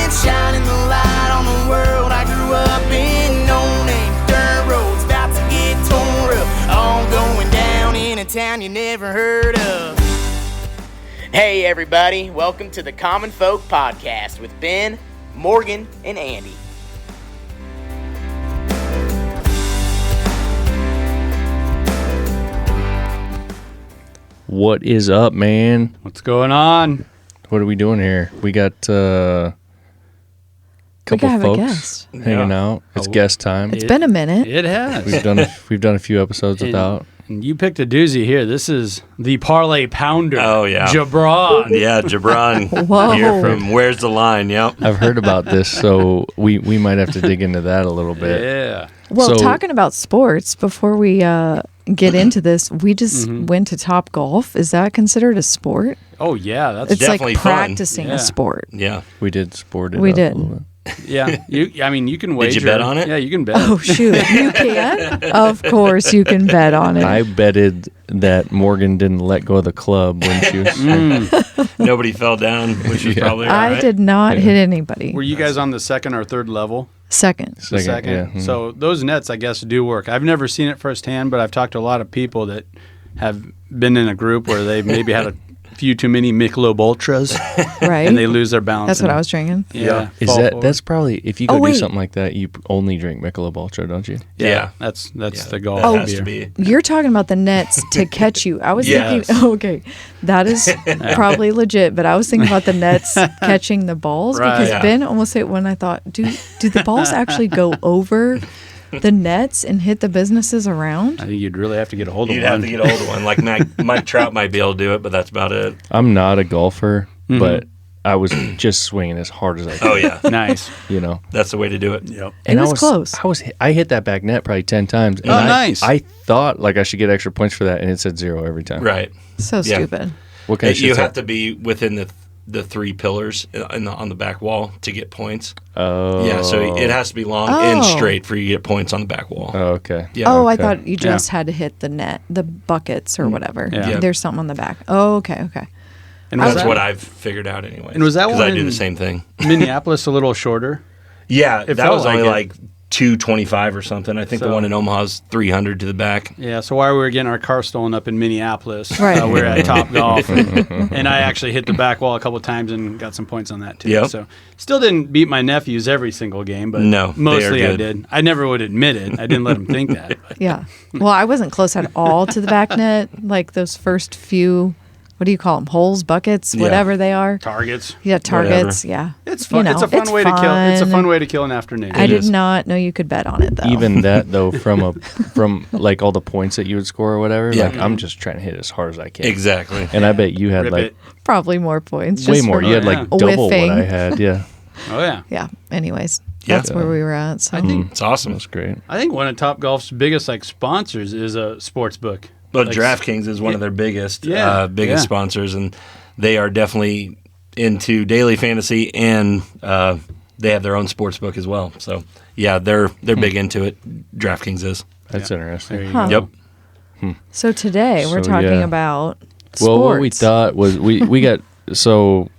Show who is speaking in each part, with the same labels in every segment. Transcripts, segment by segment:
Speaker 1: nets, shining the light on the world. I grew up in no name dirt roads, about to get torn up, all going down in a town you never heard of. Hey everybody, welcome to the Common Folk Podcast with Ben, Morgan, and Andy.
Speaker 2: What is up, man?
Speaker 3: What's going on?
Speaker 2: What are we doing here? We got a couple
Speaker 4: have
Speaker 2: folks
Speaker 4: a guest
Speaker 2: hanging out. It's guest time.
Speaker 4: It's been a minute.
Speaker 3: It has.
Speaker 2: We've done a few episodes without.
Speaker 3: And you picked a doozy here. This is the Parlay Pounder.
Speaker 5: Oh, yeah.
Speaker 3: Jabron.
Speaker 5: Yeah, Jabron.
Speaker 4: Whoa.
Speaker 5: Here from Where's the Line? Yep.
Speaker 2: I've heard about this, so we might have to dig into that a little bit.
Speaker 3: Yeah.
Speaker 4: Well,
Speaker 2: So-
Speaker 4: talking about sports, before we get into this, we just went to Top Golf. Is that considered a sport?
Speaker 3: Oh, yeah. That's
Speaker 4: It's
Speaker 5: definitely
Speaker 4: like
Speaker 5: fun.
Speaker 4: practicing
Speaker 3: Yeah.
Speaker 4: a sport.
Speaker 5: Yeah.
Speaker 2: We did sport it
Speaker 4: We
Speaker 2: up
Speaker 4: did.
Speaker 2: a little bit.
Speaker 3: yeah. You can wager.
Speaker 5: Did you bet on it?
Speaker 3: Yeah, you can bet.
Speaker 4: Oh, shoot. You can? Of course you can bet on it.
Speaker 2: I betted that Morgan didn't let go of the club when she was...
Speaker 5: Nobody fell down, which was probably all
Speaker 4: I
Speaker 5: right.
Speaker 4: did not hit anybody.
Speaker 3: Were you guys on the second or third level?
Speaker 4: Second.
Speaker 3: The second.
Speaker 2: yeah. Mhm.
Speaker 3: So those nets, I guess, do work. I've never seen it firsthand, but I've talked to a lot of people that have been in a group where they maybe had a few too many Michelob Ultras
Speaker 4: Right?
Speaker 3: and they lose their balance.
Speaker 4: That's what
Speaker 3: and-
Speaker 4: I was drinking.
Speaker 3: Yeah.
Speaker 2: Is
Speaker 3: fall
Speaker 2: that
Speaker 3: forward.
Speaker 2: that's probably if you go
Speaker 4: Oh,
Speaker 2: do
Speaker 4: wait.
Speaker 2: something like that, you only drink Michelob Ultra, don't you?
Speaker 5: Yeah.
Speaker 3: That's
Speaker 5: Yeah,
Speaker 3: the goal.
Speaker 5: That
Speaker 4: Oh,
Speaker 5: has to
Speaker 3: beer.
Speaker 5: be.
Speaker 4: You're talking about the nets to catch you. I was
Speaker 5: Yes.
Speaker 4: thinking, okay, that is probably legit, but I was thinking about the nets catching the balls
Speaker 3: Right.
Speaker 4: because
Speaker 5: Yeah.
Speaker 4: Ben almost hit when I thought, do the balls actually go over the nets and hit the businesses around?
Speaker 3: I think you'd really have to get a hold of
Speaker 5: You'd
Speaker 3: one.
Speaker 5: have to get a hold of one. Like Mike Trout might be able to do it, but that's about it.
Speaker 2: I'm not a golfer, but I was just swinging as hard as I could.
Speaker 5: Oh, yeah.
Speaker 3: Nice.
Speaker 2: You know.
Speaker 5: That's the way to do it.
Speaker 3: Yep.
Speaker 4: It was close.
Speaker 2: I hit that back net probably 10 times. And
Speaker 3: Oh, nice.
Speaker 2: I thought like I should get extra points for that, and it said 0 every time.
Speaker 5: Right.
Speaker 4: So
Speaker 5: Yeah.
Speaker 4: stupid.
Speaker 2: What kind of
Speaker 5: You
Speaker 2: shit's
Speaker 5: have
Speaker 2: that?
Speaker 5: to be within the three pillars on the back wall to get points.
Speaker 2: Oh.
Speaker 5: Yeah, so it has to be long and straight for you to get points on the back wall.
Speaker 2: Oh, okay.
Speaker 5: Yeah.
Speaker 4: Oh, I
Speaker 2: okay.
Speaker 4: thought you just had to hit the net, the buckets or whatever.
Speaker 3: Yeah.
Speaker 4: There's something on the back. Oh, okay.
Speaker 3: And
Speaker 5: That's
Speaker 3: was
Speaker 5: what
Speaker 3: that,
Speaker 5: I've figured out anyway.
Speaker 3: And was that
Speaker 5: Because I
Speaker 3: one
Speaker 5: do
Speaker 3: in-
Speaker 5: the same thing.
Speaker 3: Minneapolis a little shorter?
Speaker 5: Yeah,
Speaker 3: It
Speaker 5: that
Speaker 3: felt
Speaker 5: was only
Speaker 3: like
Speaker 5: like 225 or something. I think the
Speaker 3: So-
Speaker 5: one in Omaha's 300 to the back.
Speaker 3: Yeah, so while we were getting our car stolen up in Minneapolis,
Speaker 4: Right.
Speaker 3: we were at Top Golf, and I actually hit the back wall a couple times and got some points on that too.
Speaker 5: Yep.
Speaker 3: So still didn't beat my nephews every single game, but
Speaker 5: No, they are
Speaker 3: mostly I
Speaker 5: good.
Speaker 3: did. I never would admit it. I didn't let them think that. But
Speaker 4: Yeah. Well, I wasn't close at all to the back net. Like those first few, what do you call them? Holes, buckets,
Speaker 5: Yeah.
Speaker 4: whatever they are.
Speaker 3: targets.
Speaker 4: Yeah, targets. Yeah.
Speaker 3: It's fun.
Speaker 4: You know,
Speaker 3: it's a fun way to kill. It's a
Speaker 4: fun.
Speaker 3: fun way to kill an afternoon.
Speaker 4: I
Speaker 5: It
Speaker 4: did
Speaker 5: is.
Speaker 4: not know you could bet on it though.
Speaker 2: Even that though, from like all the points that you would score or whatever,
Speaker 5: Yeah.
Speaker 2: like I'm just trying to hit as hard as I can.
Speaker 5: Exactly.
Speaker 2: And I bet you had
Speaker 3: Rip
Speaker 2: like
Speaker 3: it.
Speaker 4: probably more points.
Speaker 2: way
Speaker 4: just
Speaker 2: more.
Speaker 4: for-
Speaker 2: You had
Speaker 3: yeah.
Speaker 2: like double
Speaker 4: Whiffing.
Speaker 2: what I had. Yeah,
Speaker 3: Oh yeah.
Speaker 4: Yeah. Anyways,
Speaker 5: Yeah.
Speaker 4: that's where we were at. So
Speaker 3: I think
Speaker 5: It's awesome.
Speaker 2: that's great.
Speaker 3: I think one of Top Golf's biggest like sponsors is a sports book.
Speaker 5: But
Speaker 3: Like,
Speaker 5: DraftKings is one of their biggest
Speaker 3: Yeah,
Speaker 5: biggest
Speaker 3: yeah.
Speaker 5: sponsors, and they are definitely into daily fantasy, and they have their own sports book as well. So yeah, they're big into it. DraftKings is.
Speaker 2: That's
Speaker 3: There
Speaker 2: interesting.
Speaker 3: you
Speaker 4: Huh.
Speaker 3: go.
Speaker 5: Yep.
Speaker 4: So today we're
Speaker 2: So,
Speaker 4: talking
Speaker 2: yeah.
Speaker 4: about sports.
Speaker 2: Well, what we thought was we got so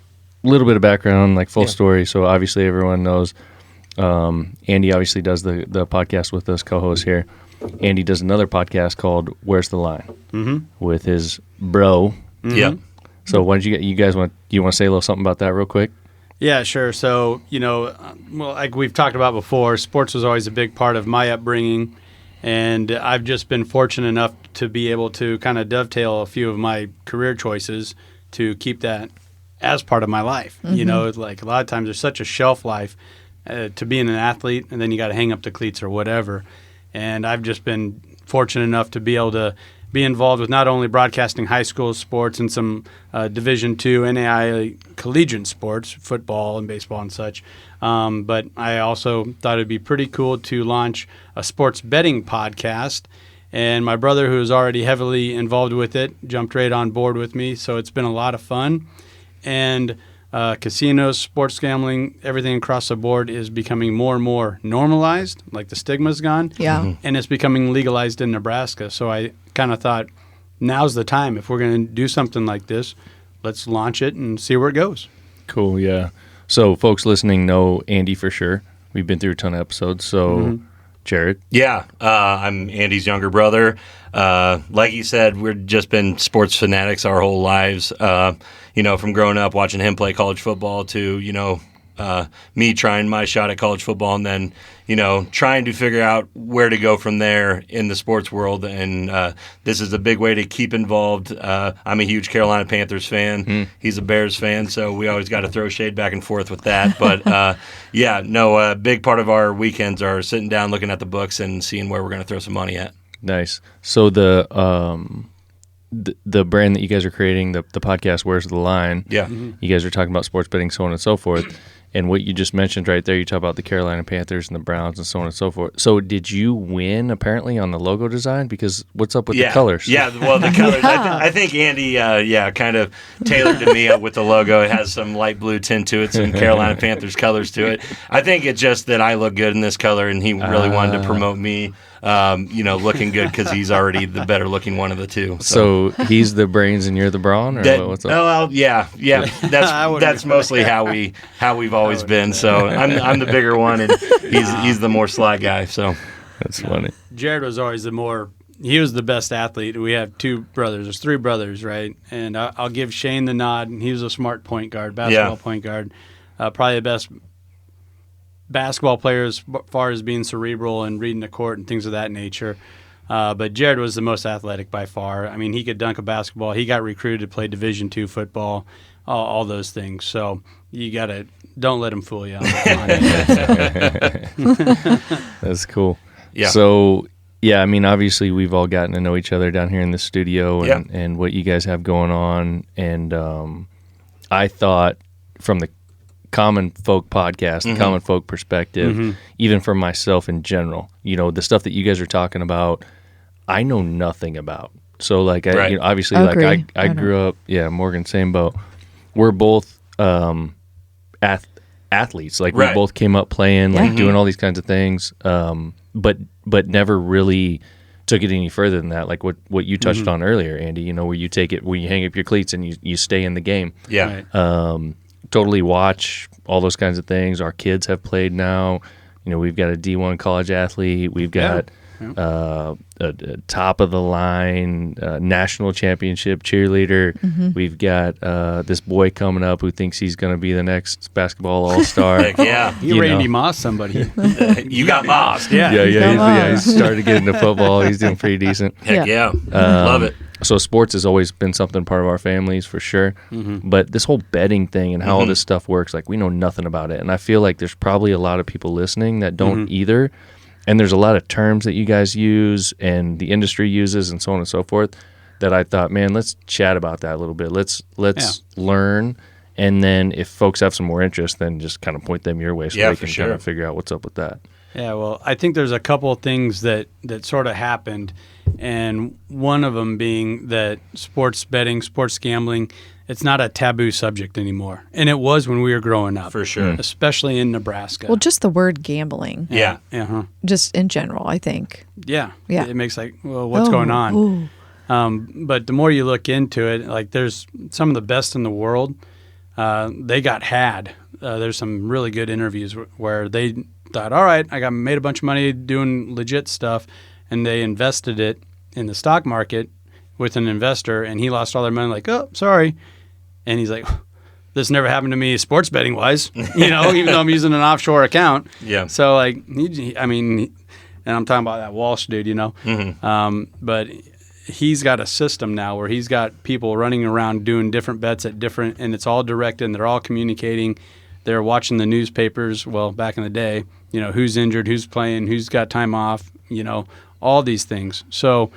Speaker 2: a little bit of background, like full
Speaker 5: Yeah.
Speaker 2: story. So obviously everyone knows. Andy obviously does the podcast with us, co-host here. Andy does another podcast called "Where's the Line" with his bro.
Speaker 5: Yep.
Speaker 2: So why don't you guys want to say a little something about that real quick?
Speaker 3: Yeah, sure. So, well, like we've talked about before, sports was always a big part of my upbringing. And I've just been fortunate enough to be able to kind of dovetail a few of my career choices to keep that as part of my life. You know, it's like a lot of times there's such a shelf life to being an athlete, and then you got to hang up the cleats or whatever. And I've just been fortunate enough to be able to be involved with not only broadcasting high school sports and some Division II NAIA collegiate sports, football and baseball and such, but I also thought it'd be pretty cool to launch a sports betting podcast. And my brother, who is already heavily involved with it, jumped right on board with me. So it's been a lot of fun. And casinos, sports gambling, everything across the board is becoming more and more normalized, like the stigma's gone.
Speaker 4: Yeah.
Speaker 3: And it's becoming legalized in Nebraska. So I kind of thought, now's the time. If we're going to do something like this, let's launch it and see where it goes.
Speaker 2: Cool, yeah. So folks listening know Andy for sure. We've been through a ton of episodes. So Jared.
Speaker 5: Yeah, I'm Andy's younger brother. Like you said, we've just been sports fanatics our whole lives. From growing up watching him play college football to, me trying my shot at college football and then, trying to figure out where to go from there in the sports world. And this is a big way to keep involved. I'm a huge Carolina Panthers fan. He's a Bears fan, so we always got to throw shade back and forth with that. But, a big part of our weekends are sitting down, looking at the books, and seeing where we're going to throw some money at.
Speaker 2: Nice. So the brand that you guys are creating, the podcast, Where's the Line?
Speaker 5: Yeah.
Speaker 2: You guys are talking about sports betting, so on and so forth. And what you just mentioned right there, you talk about the Carolina Panthers and the Browns and so on and so forth. So did you win, apparently, on the logo design? Because what's up with the colors?
Speaker 5: Yeah, well, the colors. I think Andy, kind of tailored to me with the logo. It has some light blue tint to it, some Carolina Panthers colors to it. I think it's just that I look good in this color, and he really wanted to promote me, looking good because he's already the better-looking one of the two.
Speaker 2: So he's the brains and you're the brawn? Or what's up?
Speaker 5: Oh, well, yeah. That's mostly how we've always been. So I'm the bigger one, and he's the more sly guy. So
Speaker 2: that's funny.
Speaker 3: Jared was always he was the best athlete. We have two brothers. There's three brothers, right? And I'll give Shane the nod. He was a smart point guard, basketball point guard. Probably the best basketball player as far as being cerebral and reading the court and things of that nature. But Jared was the most athletic by far. I mean, he could dunk a basketball. He got recruited to play Division II football, all those things. So you don't let him fool you.
Speaker 2: That's cool.
Speaker 5: Yeah.
Speaker 2: So, I mean, obviously we've all gotten to know each other down here in the studio and what you guys have going on. And I thought from the Common Folk podcast, the Common Folk perspective, even from myself in general, the stuff that you guys are talking about, I know nothing about. So, like, obviously,
Speaker 4: Agree.
Speaker 2: I grew up, Morgan, same boat. We're both athletes. Like, we both came up playing, like, doing all these kinds of things, but never really took it any further than that. Like what you touched on earlier, Andy, where you hang up your cleats and you stay in the game.
Speaker 5: Yeah.
Speaker 2: Right. Totally watch all those kinds of things. Our kids have played now. We've got a D1 college athlete. We've got a top of the line national championship cheerleader. We've got this boy coming up who thinks he's going to be the next basketball all-star.
Speaker 5: Heck yeah.
Speaker 3: You Randy Moss somebody.
Speaker 5: You got mossed.
Speaker 2: Yeah. He's started to get into football. He's doing pretty decent.
Speaker 5: Heck yeah. Love it.
Speaker 2: So sports has always been something part of our families for sure. But this whole betting thing and how all this stuff works, like we know nothing about it. And I feel like there's probably a lot of people listening that don't either. And there's a lot of terms that you guys use and the industry uses and so on and so forth that I thought, man, let's chat about that a little bit. Let's learn. And then if folks have some more interest, then just kind of point them your way so they can kind of figure out what's up with that.
Speaker 3: Yeah, well, I think there's a couple of things that sort of happened, and one of them being that sports betting, sports gambling, it's not a taboo subject anymore. And it was when we were growing up.
Speaker 5: For sure.
Speaker 3: Especially in Nebraska.
Speaker 4: Well, just the word gambling.
Speaker 5: Yeah.
Speaker 4: Just in general, I think.
Speaker 3: Yeah.
Speaker 4: Yeah.
Speaker 3: It makes like, well, what's going on? But the more you look into it, like there's some of the best in the world, they got had. There's some really good interviews where they thought, all right, I made a bunch of money doing legit stuff, and they invested it in the stock market with an investor, and he lost all their money. Like, oh, sorry. And he's like, this never happened to me sports betting wise, even though I'm using an offshore account.
Speaker 5: Yeah.
Speaker 3: So like, and I'm talking about that Walsh dude, but he's got a system now where he's got people running around doing different bets and it's all directed and they're all communicating. They're watching the newspapers. Well, back in the day, who's injured, who's playing, who's got time off, all these things. So,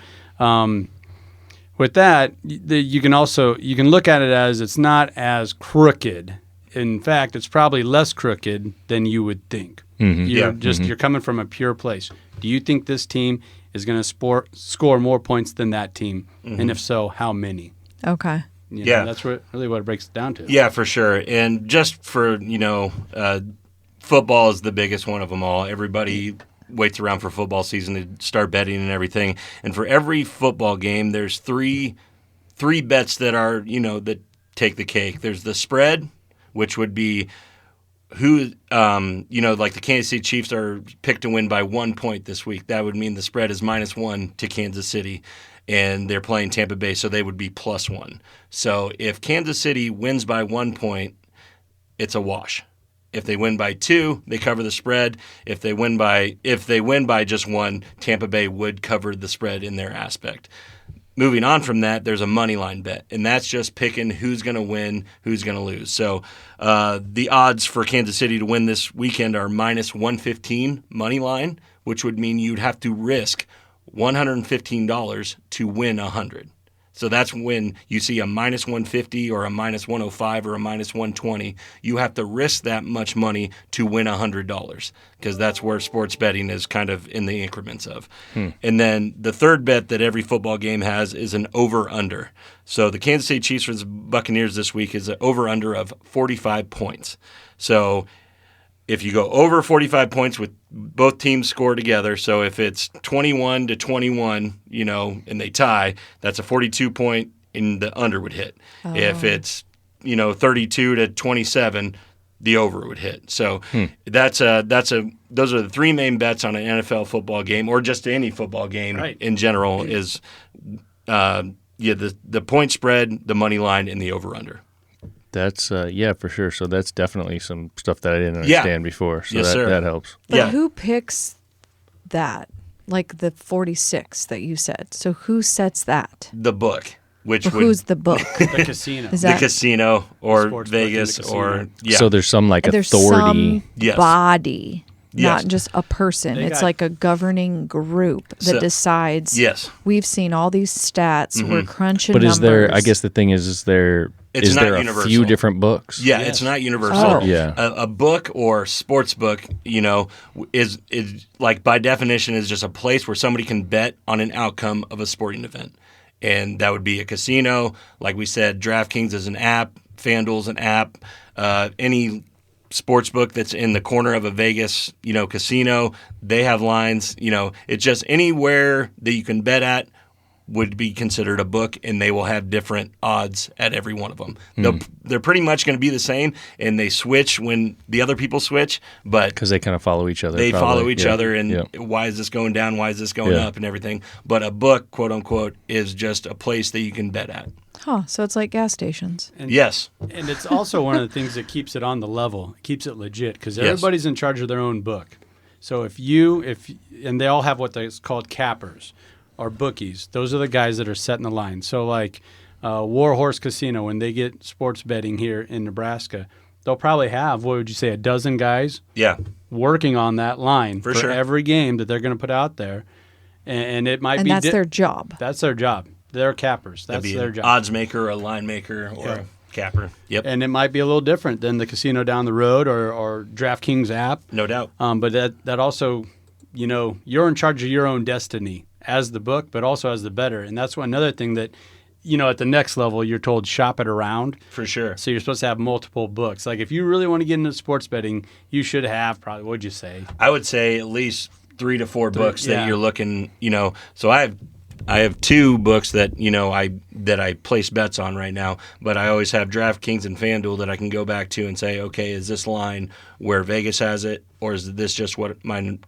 Speaker 3: with that, you can look at it as it's not as crooked. In fact, it's probably less crooked than you would think. You're coming from a pure place. Do you think this team is going to score more points than that team? And if so, how many?
Speaker 4: Okay.
Speaker 3: That's really what it breaks down to.
Speaker 5: Yeah, for sure. And just for, football is the biggest one of them all. Everybody waits around for football season to start betting and everything. And for every football game, there's three bets that are, that take the cake. There's the spread, which would be like the Kansas City Chiefs are picked to win by 1 point this week. That would mean the spread is -1 to Kansas City, and they're playing Tampa Bay, so they would be +1. So if Kansas City wins by 1 point, it's a wash. If they win by 2, they cover the spread. If they win by just 1, Tampa Bay would cover the spread in their aspect. Moving on from that, there's a money line bet, and that's just picking who's going to win, who's going to lose. So the odds for Kansas City to win this weekend are -115 money line, which would mean you'd have to risk $115 to win 100. So that's when you see a -150 or a -105 or a -120. You have to risk that much money to win $100 because that's where sports betting is kind of in the increments of. And then the third bet that every football game has is an over-under. So the Kansas City Chiefs versus Buccaneers this week is an over-under of 45 points. So if you go over 45 points with both teams score together, so if it's 21-21, and they tie, that's a 42 point and the under would hit. Oh. If it's, 32-27, the over would hit. So those are the three main bets on an NFL football game or just any football game in general is the point spread, the money line, and the over under.
Speaker 2: That's for sure. So that's definitely some stuff that I didn't understand before. So that helps.
Speaker 4: But who picks that? Like the 46 that you said. So who sets that?
Speaker 5: The book.
Speaker 4: Who's the book?
Speaker 3: The casino.
Speaker 5: The casino or Vegas or
Speaker 2: So there's some authority.
Speaker 4: Some body. Not just a person. It's like a governing group that decides.
Speaker 5: Yes.
Speaker 4: We've seen all these stats. We're crunching
Speaker 2: numbers.
Speaker 4: But
Speaker 2: I guess the thing is there a
Speaker 5: universal.
Speaker 2: few different books?
Speaker 5: Yeah, It's not universal.
Speaker 4: Oh.
Speaker 2: Yeah.
Speaker 5: A book or sports book, is like by definition is just a place where somebody can bet on an outcome of a sporting event. And that would be a casino. Like we said, DraftKings is an app. FanDuel's an app. Any sports book that's in the corner of a Vegas, casino, they have lines. It's just anywhere that you can bet at would be considered a book, and they will have different odds at every one of them. They're pretty much going to be the same, and they switch when the other people switch, but
Speaker 2: because they kind of follow each other.
Speaker 5: They follow each other, and why is this going down? Why is this going up, and everything. But a book, quote unquote, is just a place that you can bet at.
Speaker 4: Huh, so it's like gas stations.
Speaker 5: Yes.
Speaker 3: And it's also one of the things that keeps it on the level, it keeps it legit, because everybody's in charge of their own book. So and they all have what is called cappers or bookies. Those are the guys that are setting the line. So like Warhorse Casino, when they get sports betting here in Nebraska, they'll probably have, what would you say, a dozen guys working on that line for
Speaker 5: sure.
Speaker 3: every game that they're going to put out there. And it might be...
Speaker 4: And that's their job.
Speaker 3: That's their job. They're cappers. That's their job.
Speaker 5: Odds maker, a line maker, or a capper. Yep.
Speaker 3: And it might be a little different than the casino down the road or DraftKings app.
Speaker 5: No doubt.
Speaker 3: But that also, you're in charge of your own destiny as the book, but also as the bettor. And that's another thing that, at the next level, you're told shop it around.
Speaker 5: For sure.
Speaker 3: So you're supposed to have multiple books. Like if you really want to get into sports betting, you should have probably, what'd you say?
Speaker 5: I would say at least 3 to 4 books that you're looking, So I have 2 books that I place bets on right now, but I always have DraftKings and FanDuel that I can go back to and say, okay, is this line where Vegas has it, or is this just what my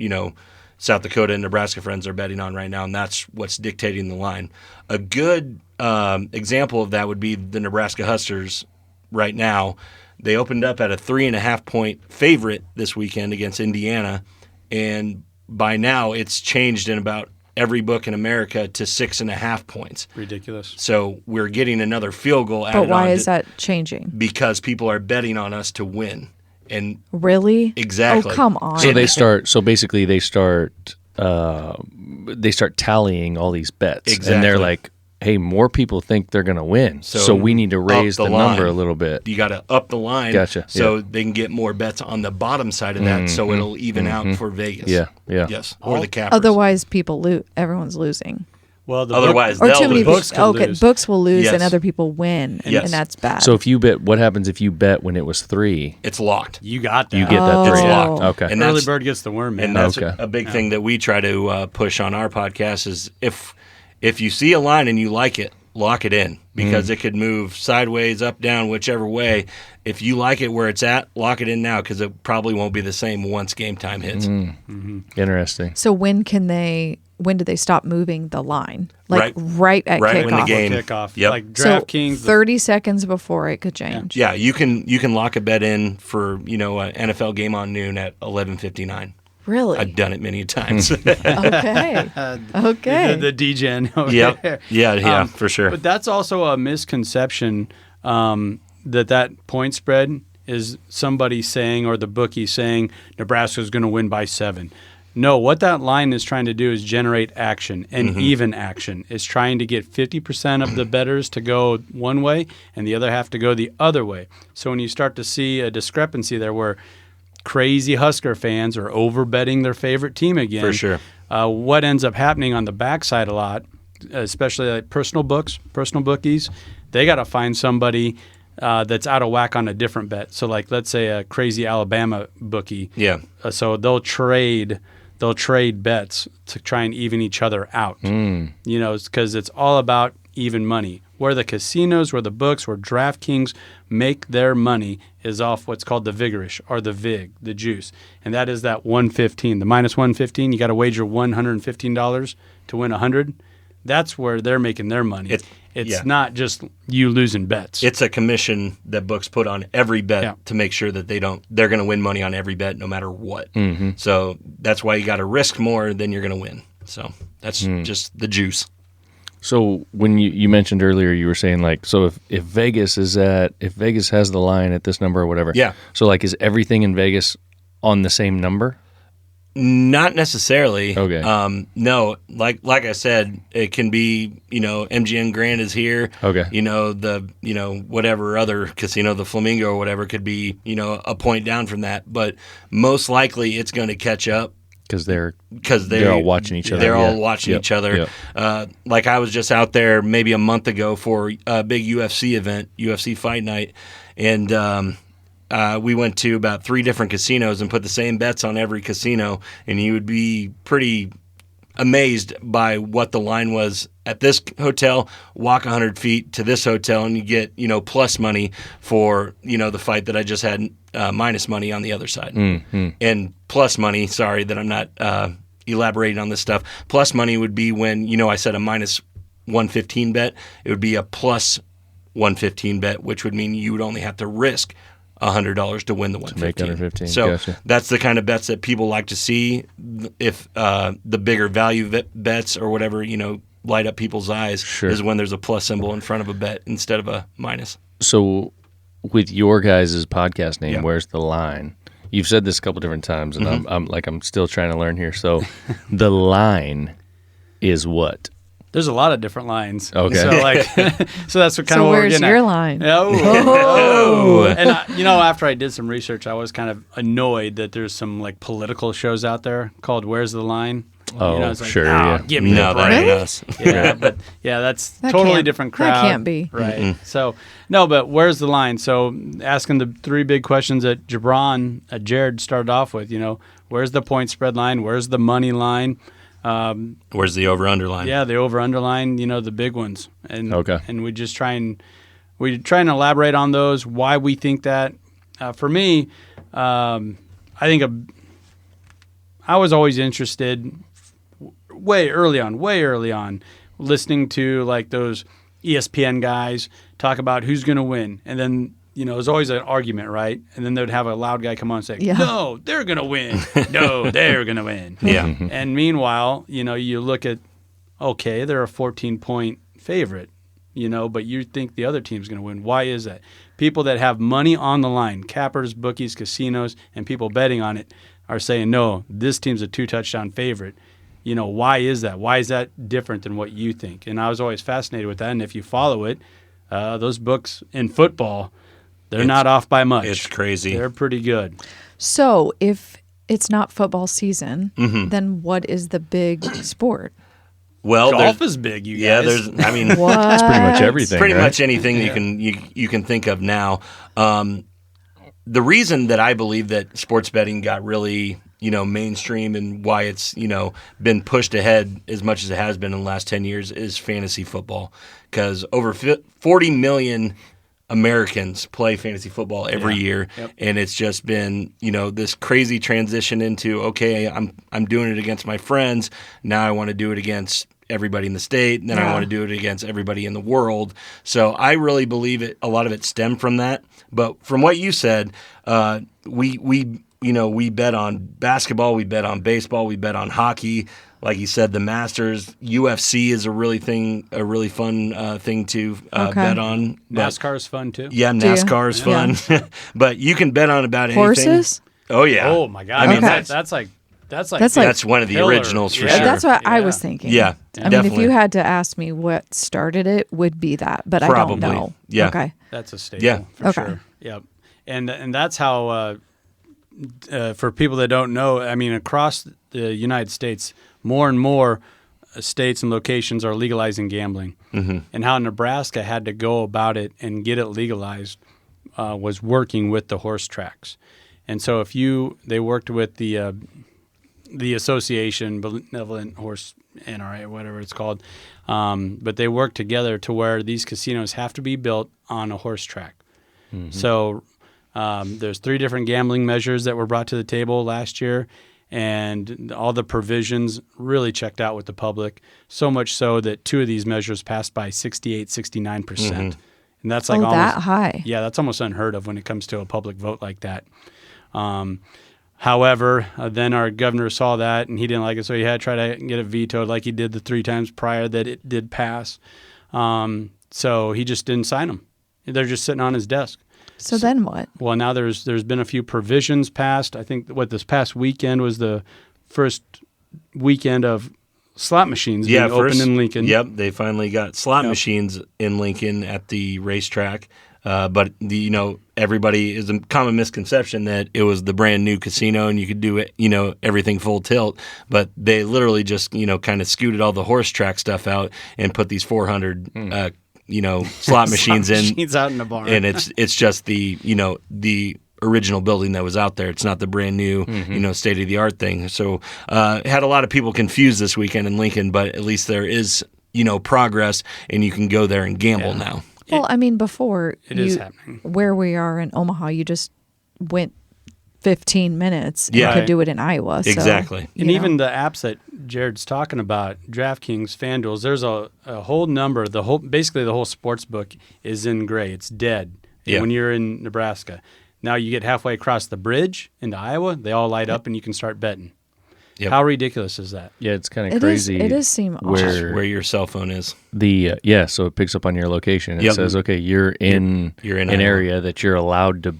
Speaker 5: South Dakota and Nebraska friends are betting on right now, and that's what's dictating the line. A good example of that would be the Nebraska Huskers right now. They opened up at a 3.5-point favorite this weekend against Indiana, and by now it's changed in about every book in America to 6.5 points.
Speaker 3: Ridiculous.
Speaker 5: So we're getting another field goal added on.
Speaker 4: But why is that changing?
Speaker 5: Because people are betting on us to win. And
Speaker 4: really?
Speaker 5: Exactly.
Speaker 4: Oh, come on.
Speaker 2: So they start tallying all these bets.
Speaker 5: Exactly.
Speaker 2: And they're like, hey, more people think they're going to win. So we need to raise the number a little bit.
Speaker 5: You got to up the line.
Speaker 2: Gotcha.
Speaker 5: So they can get more bets on the bottom side of that, so it'll even out for Vegas.
Speaker 2: Yeah.
Speaker 5: Yes. Or the cappers.
Speaker 4: Otherwise, everyone's losing.
Speaker 3: Well,
Speaker 5: otherwise
Speaker 4: or
Speaker 5: they'll
Speaker 4: too many
Speaker 5: lose.
Speaker 4: books will lose,
Speaker 5: Yes.
Speaker 4: and other people win, and,
Speaker 5: Yes.
Speaker 4: and that's bad.
Speaker 2: So if you bet, what happens if you bet when it was 3?
Speaker 5: It's locked.
Speaker 3: You got that.
Speaker 2: You get that 3.
Speaker 5: It's locked.
Speaker 2: Okay.
Speaker 5: And
Speaker 3: Early
Speaker 5: that's,
Speaker 3: bird gets the worm, man.
Speaker 5: and that's
Speaker 2: Okay.
Speaker 5: a big thing that we try to push on our podcast is if you see a line and you like it, lock it in because it could move sideways, up, down, whichever way. If you like it where it's at, lock it in now because it probably won't be the same once game time hits.
Speaker 2: Interesting.
Speaker 4: So when do they stop moving the line? Like right at
Speaker 5: right
Speaker 4: kickoff.
Speaker 5: when the game
Speaker 3: Kickoff.
Speaker 5: Yep.
Speaker 3: Like
Speaker 4: So
Speaker 3: DraftKings.
Speaker 4: 30 seconds before it could change.
Speaker 5: Yeah, you can lock a bet in for an NFL game on noon at 11:59.
Speaker 4: Really?
Speaker 5: I've done it many times.
Speaker 4: Okay. Okay.
Speaker 3: The DGen over
Speaker 5: Yep.
Speaker 3: there.
Speaker 5: Yeah, for sure.
Speaker 3: But that's also a misconception that point spread is somebody saying or the bookie saying Nebraska's going to win by 7. No, what that line is trying to do is generate action and even action. It's trying to get 50% of the bettors to go one way and the other half to go the other way. So when you start to see a discrepancy there where crazy Husker fans are over betting their favorite team again,
Speaker 5: For sure.
Speaker 3: What ends up happening on the backside a lot, especially like personal bookies, they got to find somebody that's out of whack on a different bet. So like let's say a crazy Alabama bookie.
Speaker 5: Yeah.
Speaker 3: So they'll trade bets to try and even each other out. Because it's all about even money. Where the casinos, where the books, where DraftKings make their money is off what's called the vigorish or the vig, the juice. And that is that 115, the minus 115. You got to wager $115 to win 100. That's where they're making their money. It's not just you losing bets.
Speaker 5: It's a commission that books put on every bet to make sure that they're going to win money on every bet no matter what. So that's why you got to risk more than you're going to win. So that's just the juice.
Speaker 2: So when you mentioned earlier, you were saying like, so if Vegas has the line at this number or whatever.
Speaker 5: Yeah.
Speaker 2: So like, is everything in Vegas on the same number?
Speaker 5: Not necessarily.
Speaker 2: Okay.
Speaker 5: No, like I said, it can be, MGM Grand is here.
Speaker 2: Okay.
Speaker 5: Whatever other casino, the Flamingo or whatever could be, a point down from that. But most likely it's going to catch up.
Speaker 2: Because they're all watching each other.
Speaker 5: They're all watching each other.
Speaker 2: Yep.
Speaker 5: Like I was just out there maybe a month ago for a big UFC event, UFC Fight Night, and we went to about 3 different casinos and put the same bets on every casino, and you would be pretty amazed by what the line was at this hotel. Walk 100 feet to this hotel, and you get plus money for the fight that I just had, minus money on the other side, and plus money. Sorry that I'm not elaborating on this stuff. Plus money would be when I said a minus 115 bet. It would be a plus 115 bet, which would mean you would only have to risk $100 to win the 115.
Speaker 2: Make 115.
Speaker 5: So
Speaker 2: Gotcha.
Speaker 5: that's the kind of bets that people like to see. If the bigger value bets or whatever, light up people's eyes, is when there's a plus symbol in front of a bet instead of a minus.
Speaker 2: So with your guys' podcast name, Where's the Line? You've said this a couple different times, and I'm still trying to learn here. So the line is what?
Speaker 3: There's a lot of different lines.
Speaker 2: Okay.
Speaker 3: So that's what kind of what we're
Speaker 4: where's
Speaker 3: getting
Speaker 4: your
Speaker 3: at.
Speaker 4: line?
Speaker 3: And after I did some research, I was kind of annoyed that there's some like political shows out there called "Where's the Line."
Speaker 2: Oh, sure.
Speaker 3: Give me a break.
Speaker 5: That ain't us.
Speaker 3: Yeah, but that's
Speaker 4: That
Speaker 3: totally
Speaker 4: can't-
Speaker 3: different crowd.
Speaker 4: that can't be.
Speaker 3: Right. So, no, but where's the line? So, asking the 3 big questions that Jared started off with, where's the point spread line? Where's the money line?
Speaker 5: Where's the over-under line?
Speaker 3: Yeah, the over-under line, the big ones. And
Speaker 2: Okay.
Speaker 3: and we just try and elaborate on those, why we think that. For me, I think I was always interested way early on, listening to like those ESPN guys talk about who's going to win. And then, there's always an argument, right? And then they'd have a loud guy come on and say, no, they're going to win. No, they're going to win.
Speaker 5: Yeah.
Speaker 3: And meanwhile, you look at, okay, they're a 14-point favorite, but you think the other team's going to win. Why is that? People that have money on the line, cappers, bookies, casinos, and people betting on it are saying, no, this team's a 2-touchdown favorite. Why is that? Why is that different than what you think? And I was always fascinated with that. And if you follow it, those books in football, they're not off by much.
Speaker 5: It's crazy.
Speaker 3: They're pretty good.
Speaker 4: So if it's not football season, then what is the big sport?
Speaker 5: Well,
Speaker 3: Golf is big, you guys.
Speaker 5: Yeah, there's. I mean,
Speaker 4: What?
Speaker 2: That's pretty much everything.
Speaker 5: pretty
Speaker 2: right?
Speaker 5: much anything you can think of now. The reason that I believe that sports betting got really mainstream and why it's, been pushed ahead as much as it has been in the last 10 years is fantasy football. Because over 40 million Americans play fantasy football every year, and it's just been, this crazy transition into, okay, I'm doing it against my friends. Now I want to do it against everybody in the state, and then I want to do it against everybody in the world. So I really believe a lot of it stemmed from that. But from what you said, we bet on basketball, we bet on baseball, we bet on hockey. Like you said, the Masters, UFC is a really fun thing to bet on.
Speaker 3: NASCAR is fun too.
Speaker 5: Yeah, NASCAR is fun. But you can bet on about anything.
Speaker 4: Horses?
Speaker 5: Oh yeah.
Speaker 3: Oh my God.
Speaker 5: I mean,
Speaker 3: that's
Speaker 5: one of the originals for sure.
Speaker 4: That's what I was thinking.
Speaker 5: Yeah,
Speaker 4: I mean, if you had to ask me what started it, would be that, but
Speaker 5: Probably.
Speaker 4: I don't know.
Speaker 5: Yeah.
Speaker 4: Okay.
Speaker 3: That's a staple.
Speaker 5: Yeah.
Speaker 3: For sure. Yep. And that's how for people that don't know, I mean, across the United States, more and more states and locations are legalizing gambling. Mm-hmm. And how Nebraska had to go about it and get it legalized was working with the horse tracks. And so they worked with the association, Benevolent Horse NRA, whatever it's called, but they worked together to where these casinos have to be built on a horse track. Mm-hmm. So there's 3 different gambling measures that were brought to the table last year, and all the provisions really checked out with the public, so much so that 2 of these measures passed by 68-69%. Mm-hmm. And that's like almost
Speaker 4: that high.
Speaker 3: Yeah, that's almost unheard of when it comes to a public vote like that. However, then our governor saw that and he didn't like it, so he had to try to get it vetoed like he did the 3 times prior that it did pass. So he just didn't sign them. They're just sitting on his desk.
Speaker 4: So then what?
Speaker 3: Well, now there's been a few provisions passed. I think this past weekend was the first weekend of slot machines being opened in Lincoln.
Speaker 5: Yep, they finally got slot machines in Lincoln at the racetrack. But everybody is a common misconception that it was the brand new casino and you could do it, everything full tilt. But they literally just, kind of scooted all the horse track stuff out and put these 400, slot machines in.
Speaker 3: Machines out in the barn.
Speaker 5: And it's just the original building that was out there. It's not the brand new, state of the art thing. So had a lot of people confused this weekend in Lincoln, but at least there is, progress and you can go there and gamble now.
Speaker 4: Well, I mean, before
Speaker 3: it is happening.
Speaker 4: Where we are in Omaha, you just went 15 minutes and could do it in Iowa. So,
Speaker 5: exactly.
Speaker 3: And even the apps that Jared's talking about, DraftKings, FanDuel, there's a whole number. Basically the whole sports book is in gray. It's dead when you're in Nebraska. Now you get halfway across the bridge into Iowa, they all light up and you can start betting. Yep. How ridiculous is that?
Speaker 2: Yeah, it's kind of crazy.
Speaker 4: It does seem
Speaker 5: where your cell phone is.
Speaker 2: So it picks up on your location. It says, okay, you're in an area that you're allowed to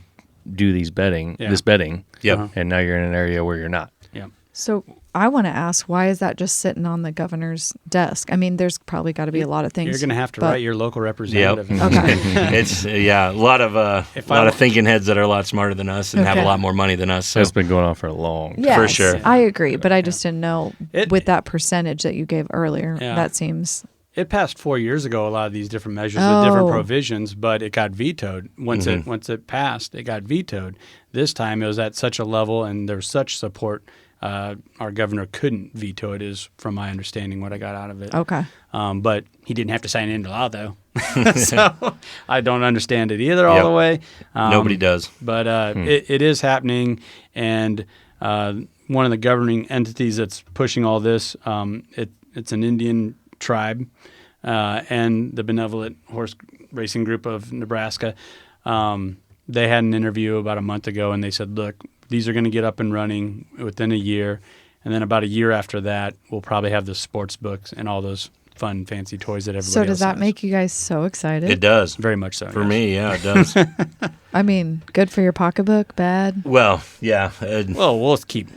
Speaker 2: do this betting.
Speaker 5: Yep.
Speaker 2: And now you're in an area where you're not.
Speaker 3: Yeah.
Speaker 4: So I want to ask, why is that just sitting on the governor's desk? I mean, there's probably got to be a lot of things.
Speaker 3: You're going to have to write your local representative.
Speaker 5: Yep.
Speaker 4: Okay.
Speaker 5: It's a lot of thinking heads that are a lot smarter than us and have a lot more money than us. So.
Speaker 2: That's been going on for a long time.
Speaker 4: Yes,
Speaker 5: for sure.
Speaker 4: I agree, but I just didn't know with that percentage that you gave earlier.
Speaker 3: Yeah.
Speaker 4: That seems.
Speaker 3: It passed 4 years ago. A lot of these different measures with different provisions, but it got vetoed once it passed. It got vetoed. This time it was at such a level, and there was such support. Our governor couldn't veto it, is from my understanding what I got out of it.
Speaker 4: Okay.
Speaker 3: But he didn't have to sign into law, though. So I don't understand it either all the way.
Speaker 5: Nobody does.
Speaker 3: But it is happening, and one of the governing entities that's pushing all this, it's an Indian tribe and the Benevolent Horse Racing Group of Nebraska. They had an interview about a month ago, and they said, look, these are going to get up and running within a year, and then about a year after that, we'll probably have the sports books and all those fun, fancy toys that everybody
Speaker 4: So does
Speaker 3: else
Speaker 4: that
Speaker 3: has.
Speaker 4: make you guys so excited?
Speaker 5: It does.
Speaker 3: Very much so.
Speaker 5: For
Speaker 3: yes.
Speaker 5: me, yeah, it does.
Speaker 4: I mean, good for your pocketbook, bad?
Speaker 5: Well, yeah.
Speaker 3: Well, we'll keep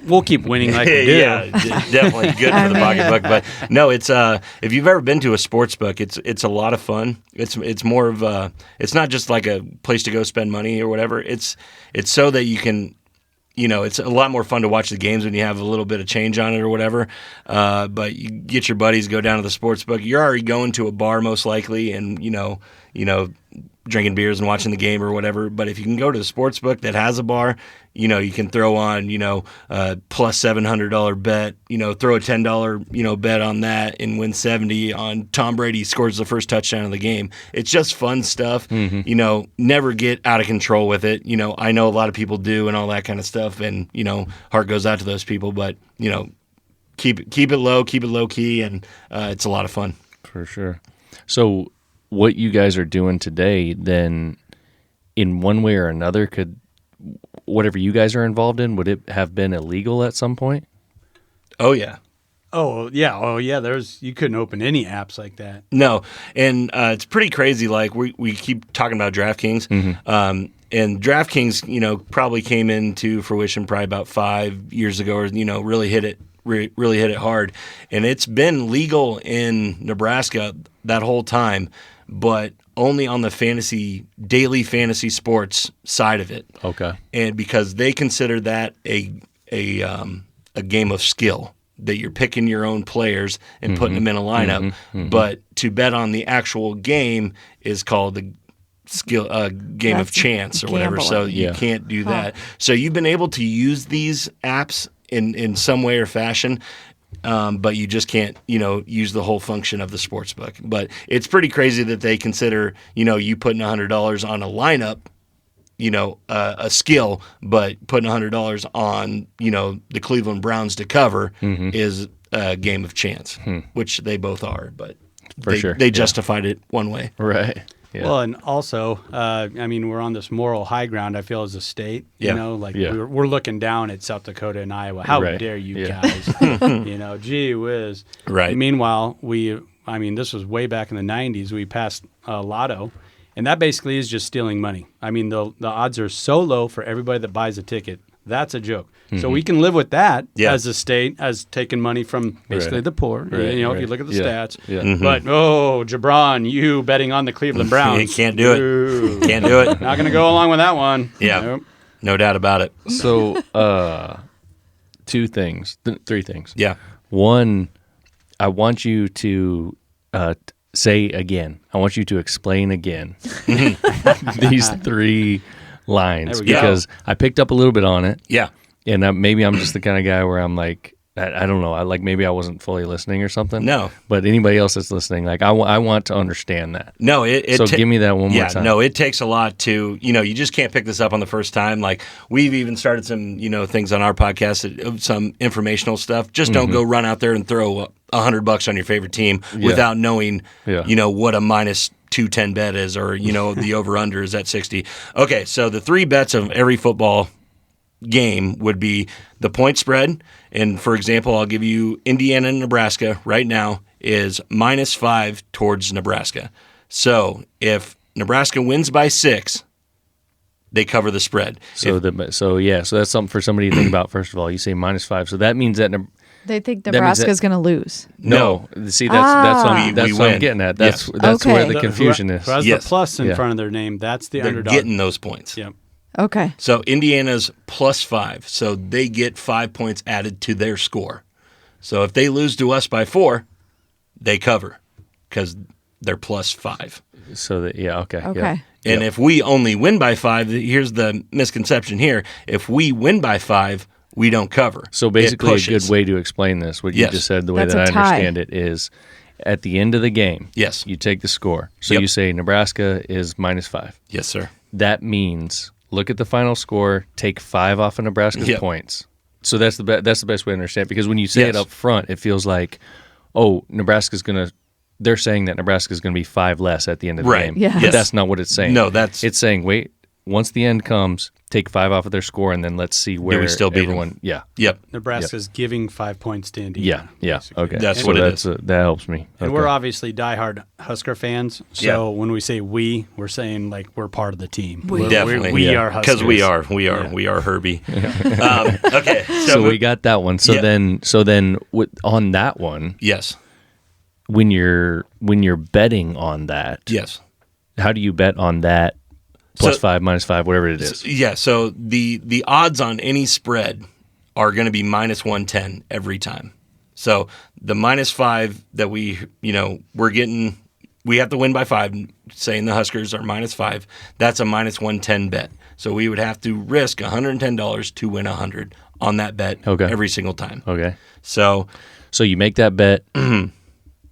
Speaker 3: winning like we do.
Speaker 5: Yeah, definitely good for the pocketbook. But no, it's if you've ever been to a sports book, it's a lot of fun. It's more of it's not just like a place to go spend money or whatever. It's so that you can. It's a lot more fun to watch the games when you have a little bit of change on it or whatever. But you get your buddies, go down to the sports book. You're already going to a bar most likely, and drinking beers and watching the game or whatever. But if you can go to a sports book that has a bar, you can throw on, plus $700 bet, throw a $10, bet on that and win 70 on Tom Brady scores the first touchdown of the game. It's just fun stuff. Never get out of control with it. I know a lot of people do and all that kind of stuff. And, heart goes out to those people, but, keep it low key. And it's a lot of fun.
Speaker 2: For sure. So what you guys are doing today, then in one way or another, could whatever you guys are involved in, would it have been illegal at some point?
Speaker 5: Oh, yeah.
Speaker 3: Oh, yeah. You couldn't open any apps like that.
Speaker 5: No. And it's pretty crazy. Like we keep talking about DraftKings. And DraftKings, probably came into fruition probably about 5 years ago or, really hit it hard. And it's been legal in Nebraska that whole time, but only on the daily fantasy sports side of it.
Speaker 2: Okay.
Speaker 5: And because they consider that a game of skill, that you're picking your own players and putting them in a lineup. But to bet on the actual game is called the game of chance or whatever. So you can't do that. So you've been able to use these apps in some way or fashion, but you just can't, use the whole function of the sports book. But it's pretty crazy that they consider, you putting $100 on a lineup, a skill, but putting $100 on, the Cleveland Browns to cover is a game of chance, which they both are. But they justified it one way.
Speaker 2: Right. Yeah.
Speaker 3: Well, and also, we're on this moral high ground, I feel, as a state. We're looking down at South Dakota and Iowa. How dare you guys? Gee whiz.
Speaker 5: Right.
Speaker 3: Meanwhile, this was way back in the 90s. We passed Lotto, and that basically is just stealing money. The odds are so low for everybody that buys a ticket. That's a joke. So we can live with that as a state, as taking money from basically the poor. If you look at the stats.
Speaker 2: Yeah.
Speaker 3: But, Jabron, you betting on the Cleveland Browns.
Speaker 5: You can't do it. Can't do it.
Speaker 3: Not going to go along with that one.
Speaker 5: Yeah.
Speaker 3: Nope.
Speaker 5: No doubt about it.
Speaker 2: So, 3 things.
Speaker 5: Yeah.
Speaker 2: One, I want you to say again. I want you to explain again these 3 lines because I picked up a little bit on it.
Speaker 5: Yeah.
Speaker 2: And maybe I'm just the kind of guy where I'm like, I don't know. Maybe I wasn't fully listening or something.
Speaker 5: No.
Speaker 2: But anybody else that's listening, I want to understand that.
Speaker 5: No.
Speaker 2: So give me that one more time.
Speaker 5: No, it takes a lot to, you just can't pick this up on the first time. Like we've even started some, things on our podcast, some informational stuff. Just don't go run out there and throw $100 on your favorite team without knowing, what a minus 210 bet is or, the over-under is at 60. Okay, so the 3 bets of every football game would be the point spread. And, for example, I'll give you Indiana and Nebraska right now is -5 towards Nebraska. So if Nebraska wins by 6, they cover the spread.
Speaker 2: So that's something for somebody to think about, first of all. You say -5. So that means that
Speaker 4: they think Nebraska's going to lose.
Speaker 2: No. See, that's what I'm getting at. That's where the confusion is.
Speaker 3: Who has the plus in front of their name, that's the underdog.
Speaker 5: They're getting those points.
Speaker 3: Yep.
Speaker 4: Okay.
Speaker 5: So Indiana's +5, so they get 5 points added to their score. So if they lose to us by 4, they cover because they're +5.
Speaker 2: So okay.
Speaker 4: Okay.
Speaker 2: Yeah.
Speaker 5: And if we only win by 5, here's the misconception here. If we win by 5, we don't cover.
Speaker 2: So basically a good way to explain this, what you just said, the way that I understand it is at the end of the game, you take the score. So you say Nebraska is -5.
Speaker 5: Yes, sir.
Speaker 2: That means look at the final score, take 5 off of Nebraska's points. So that's the best way to understand it, because when you say it up front, it feels like, they're saying that Nebraska's going to be 5 less at the end of the game.
Speaker 4: Yeah.
Speaker 2: But that's not what it's saying.
Speaker 5: No,
Speaker 2: it's saying, wait, once the end comes, take 5 off of their score, and then let's see where
Speaker 5: we still beat
Speaker 2: everyone.
Speaker 5: them?
Speaker 2: Yeah.
Speaker 5: Yep.
Speaker 3: Nebraska's giving 5 points to Indiana.
Speaker 2: Yeah. Okay.
Speaker 5: That's what it is.
Speaker 2: That helps me.
Speaker 3: And we're obviously diehard Husker fans, so when we say we're saying like we're part of the team.
Speaker 5: Definitely.
Speaker 3: We are Huskers.
Speaker 5: Because we are Herbie. Okay.
Speaker 2: So we got that one. So then on that one,
Speaker 5: yes.
Speaker 2: When you're betting on that,
Speaker 5: yes.
Speaker 2: How do you bet on that? +5, -5, whatever it is.
Speaker 5: So the odds on any spread are going to be -110 every time. So the -5 that we're getting we have to win by 5, saying the Huskers are -5. That's a -110 bet. So we would have to risk $110 to win 100 on that bet every single time.
Speaker 2: Okay.
Speaker 5: So
Speaker 2: you make that bet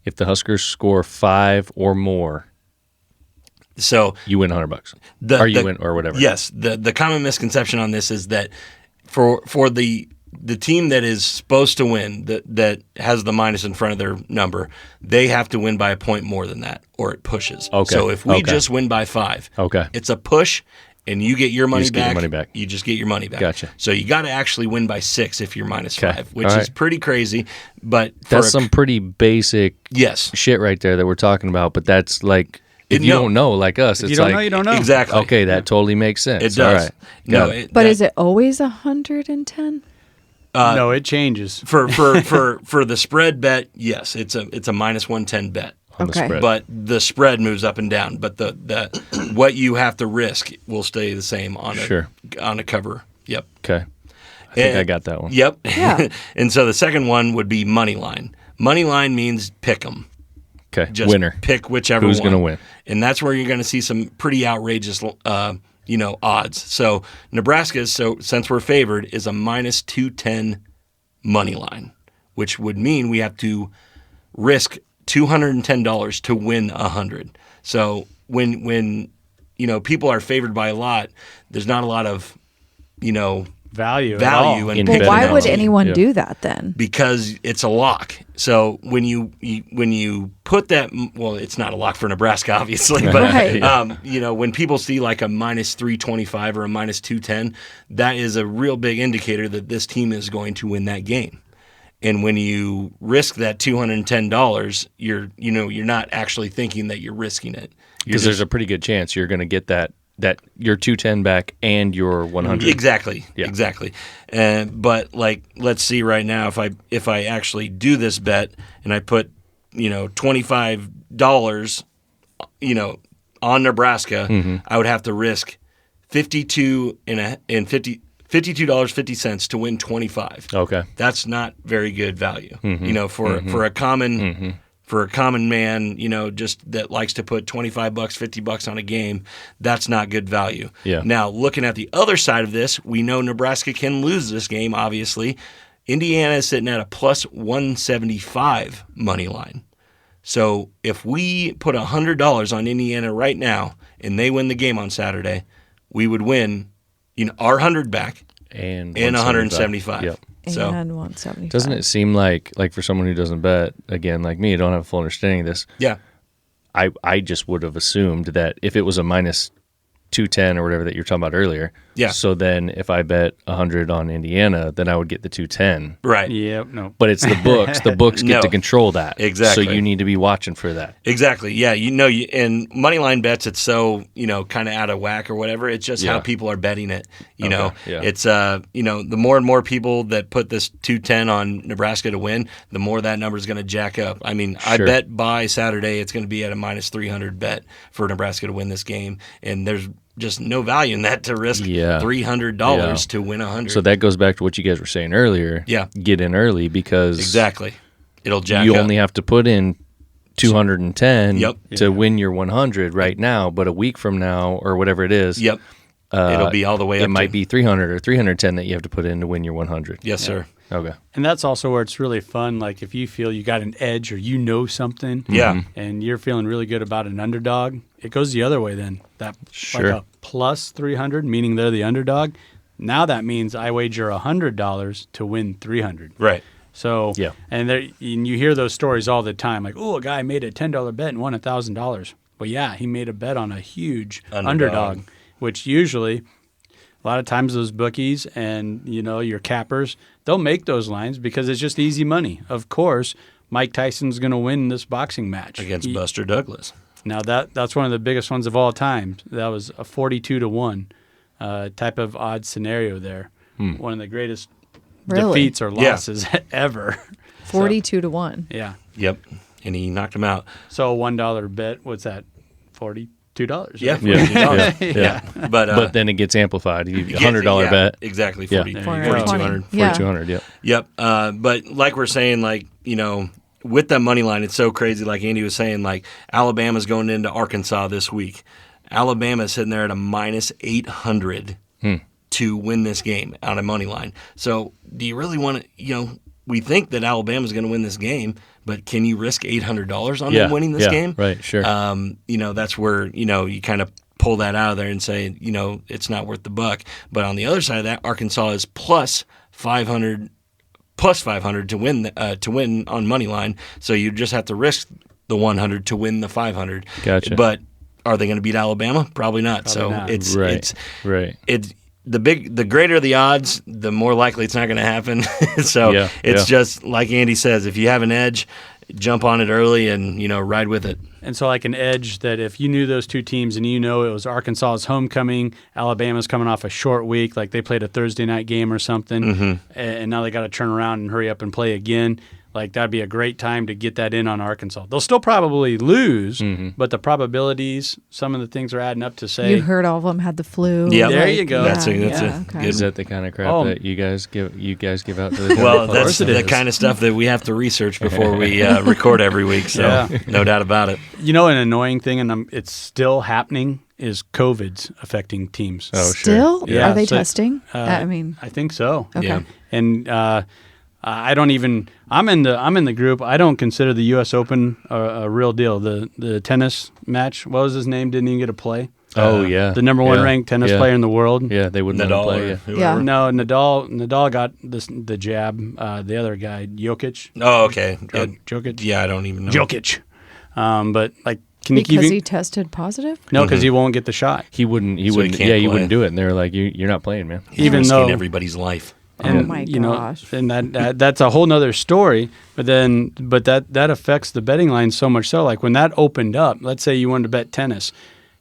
Speaker 2: if the Huskers score 5 or more.
Speaker 5: So
Speaker 2: you win $100, or you win, or whatever.
Speaker 5: Yes, the common misconception on this is that for the team that is supposed to win, that has the minus in front of their number, they have to win by a point more than that, or it pushes.
Speaker 2: Okay.
Speaker 5: So if we just win by 5, it's a push, and you get your money back. You just get your money back.
Speaker 2: Gotcha.
Speaker 5: So you got to actually win by 6 if you're -5, which is pretty crazy. But
Speaker 2: that's some pretty basic shit right there that we're talking about. But that's like. If you don't know, like us, it's like
Speaker 3: you don't know.
Speaker 5: Exactly.
Speaker 2: Okay, that totally makes sense.
Speaker 5: It does.
Speaker 2: All right.
Speaker 5: No,
Speaker 4: but is it always 110?
Speaker 3: No, it changes.
Speaker 5: For the spread bet, yes, it's a -110 bet.
Speaker 2: On the spread.
Speaker 5: But the spread moves up and down. But the what you have to risk will stay the same on a cover. Yep.
Speaker 2: Okay. I think I got that one.
Speaker 5: Yep.
Speaker 4: Yeah.
Speaker 5: And so the second one would be money line. Money line means pick 'em.
Speaker 2: Okay.
Speaker 5: Just
Speaker 2: winner.
Speaker 5: Pick whichever
Speaker 2: Who's
Speaker 5: one.
Speaker 2: going to win?
Speaker 5: And that's where you're going to see some pretty outrageous, odds. So Nebraska, since we're favored, is a -210 money line, which would mean we have to risk $210 to win 100. So when people are favored by a lot, there's not a lot of
Speaker 3: value
Speaker 5: and
Speaker 4: well, why would anyone do that then?
Speaker 5: Because it's a lock. So when you put that, well, it's not a lock for Nebraska, obviously, but when people see like a -325 or a -210, that is a real big indicator that this team is going to win that game. And when you risk that $210, you're not actually thinking that you're risking it.
Speaker 2: Because there's a pretty good chance you're going to get that your 210 back and your 100.
Speaker 5: Exactly. But like, let's see right now, if I actually do this bet and I put $25 on Nebraska, I would have to risk $52.50 to win 25.
Speaker 2: Okay,
Speaker 5: that's not very good value. For a common. For a common man, just that likes to put $25, $50 on a game, that's not good value.
Speaker 2: Yeah.
Speaker 5: Now, looking at the other side of this, we know Nebraska can lose this game, obviously. Indiana is sitting at a +175 money line. So if we put $100 on Indiana right now and they win the game on Saturday, we would win our 100 back
Speaker 2: and
Speaker 5: 175.
Speaker 2: Yep.
Speaker 5: So,
Speaker 4: and 175.
Speaker 2: Doesn't it seem like for someone who doesn't bet, again, like me, I don't have a full understanding of this.
Speaker 5: Yeah.
Speaker 2: I just would have assumed that if it was a -210 or whatever that you're talking about earlier.
Speaker 5: Yeah.
Speaker 2: So then if I bet 100 on Indiana, then I would get the 210.
Speaker 5: Right.
Speaker 3: Yep. No.
Speaker 2: But it's the books. The books get
Speaker 5: No.
Speaker 2: to control that.
Speaker 5: Exactly.
Speaker 2: So you need to be watching for that.
Speaker 5: Exactly. Yeah. In money line bets, it's so, kind of out of whack or whatever. It's just how people are betting it.
Speaker 2: Yeah.
Speaker 5: It's, the more and more people that put this 210 on Nebraska to win, the more that number is going to jack up. I mean, I bet by Saturday it's going to be at a -300 bet for Nebraska to win this game. And there's just no value in that to risk $300 to win 100.
Speaker 2: So that goes back to what you guys were saying earlier.
Speaker 5: Yeah.
Speaker 2: Get in early because
Speaker 5: exactly. It'll jack
Speaker 2: you
Speaker 5: up.
Speaker 2: only have to put in 210
Speaker 5: Yep.
Speaker 2: to win your 100 right now, but a week from now or whatever it is,
Speaker 5: Yep. It'll be all the way up.
Speaker 2: It might be 300 or 310 that you have to put in to win your 100.
Speaker 5: Yes, sir.
Speaker 2: Okay.
Speaker 3: And that's also where it's really fun. Like if you feel you got an edge or something, and you're feeling really good about an underdog, it goes the other way then. That like a +300, meaning they're the underdog. Now that means I wager $100 to win 300.
Speaker 5: Right.
Speaker 3: So and you hear those stories all the time, like, oh, a guy made a $10 bet and won $1,000. Well, yeah, he made a bet on a huge underdog, which usually a lot of times those bookies and your cappers, they'll make those lines because it's just easy money. Of course, Mike Tyson's going to win this boxing match
Speaker 5: against Buster Douglas.
Speaker 3: Now that's one of the biggest ones of all time. That was a 42-1 type of odd scenario there. One of the greatest defeats or losses ever.
Speaker 4: 42-1.
Speaker 3: Yeah.
Speaker 5: Yep. And he knocked him out.
Speaker 3: So a $1 bet, what's that? $42.
Speaker 5: Yeah.
Speaker 3: Right?
Speaker 2: Yeah. But then it gets amplified. You get a $100 bet.
Speaker 5: Exactly.
Speaker 4: 420.
Speaker 2: 4,200. Yep.
Speaker 5: Yep. But like we're saying, with that money line, it's so crazy. Like Andy was saying, like Alabama's going into Arkansas this week. Alabama's sitting there at a minus 800 to win this game on a money line. So do you really want to, we think that Alabama's going to win this game, but can you risk $800 on them winning this game?
Speaker 2: Right, sure.
Speaker 5: That's where, you kind of pull that out of there and say, it's not worth the buck. But on the other side of that, Arkansas is plus 500 to win on money line. So you just have to risk the 100 to win the 500.
Speaker 2: Gotcha.
Speaker 5: But are they going to beat Alabama? Probably not.
Speaker 2: It's
Speaker 5: the greater the odds, the more likely it's not going to happen. So just like Andy says, if you have an edge, jump on it early and ride with it.
Speaker 3: And so like an edge that if you knew those two teams and it was Arkansas's homecoming, Alabama's coming off a short week, like they played a Thursday night game or something, and now they got to turn around and hurry up and play again. Like that'd be a great time to get that in on Arkansas. They'll still probably lose, but the probabilities, some of the things are adding up to say.
Speaker 4: You heard all of them had the flu.
Speaker 5: Yeah,
Speaker 3: there you go.
Speaker 5: That's
Speaker 4: okay.
Speaker 2: Is that the kind of crap that you guys give out to the
Speaker 5: Well, that's the kind of stuff that we have to research before we record every week. So no doubt about it.
Speaker 3: An annoying thing, and it's still happening, is COVID's affecting teams.
Speaker 2: Oh,
Speaker 4: still?
Speaker 2: sure. Yeah.
Speaker 4: Are they testing? I
Speaker 3: think so.
Speaker 4: Okay.
Speaker 5: Yeah.
Speaker 3: And I don't even. I'm in the group. I don't consider the U.S. Open a real deal. The tennis match. What was his name? Didn't even get a play.
Speaker 2: The
Speaker 3: number one ranked tennis player in the world.
Speaker 2: Yeah, they wouldn't let him play.
Speaker 4: Yeah.
Speaker 3: No, Nadal got the jab. The other guy, Jokic.
Speaker 5: Oh, okay.
Speaker 3: Jokic.
Speaker 5: Yeah, I don't even know.
Speaker 3: Jokic. But like,
Speaker 4: because he tested positive?
Speaker 3: No, because he won't get the shot.
Speaker 2: He wouldn't. He
Speaker 5: So he
Speaker 2: wouldn't.
Speaker 5: can't
Speaker 2: Yeah, he
Speaker 5: play.
Speaker 2: wouldn't do it. And they were like, "You're not playing, man."
Speaker 3: Even
Speaker 5: Risking
Speaker 3: though
Speaker 5: everybody's life.
Speaker 3: And,
Speaker 4: oh my gosh!
Speaker 3: And that's a whole nother story. But that affects the betting line so much so. Like when that opened up, let's say you wanted to bet tennis,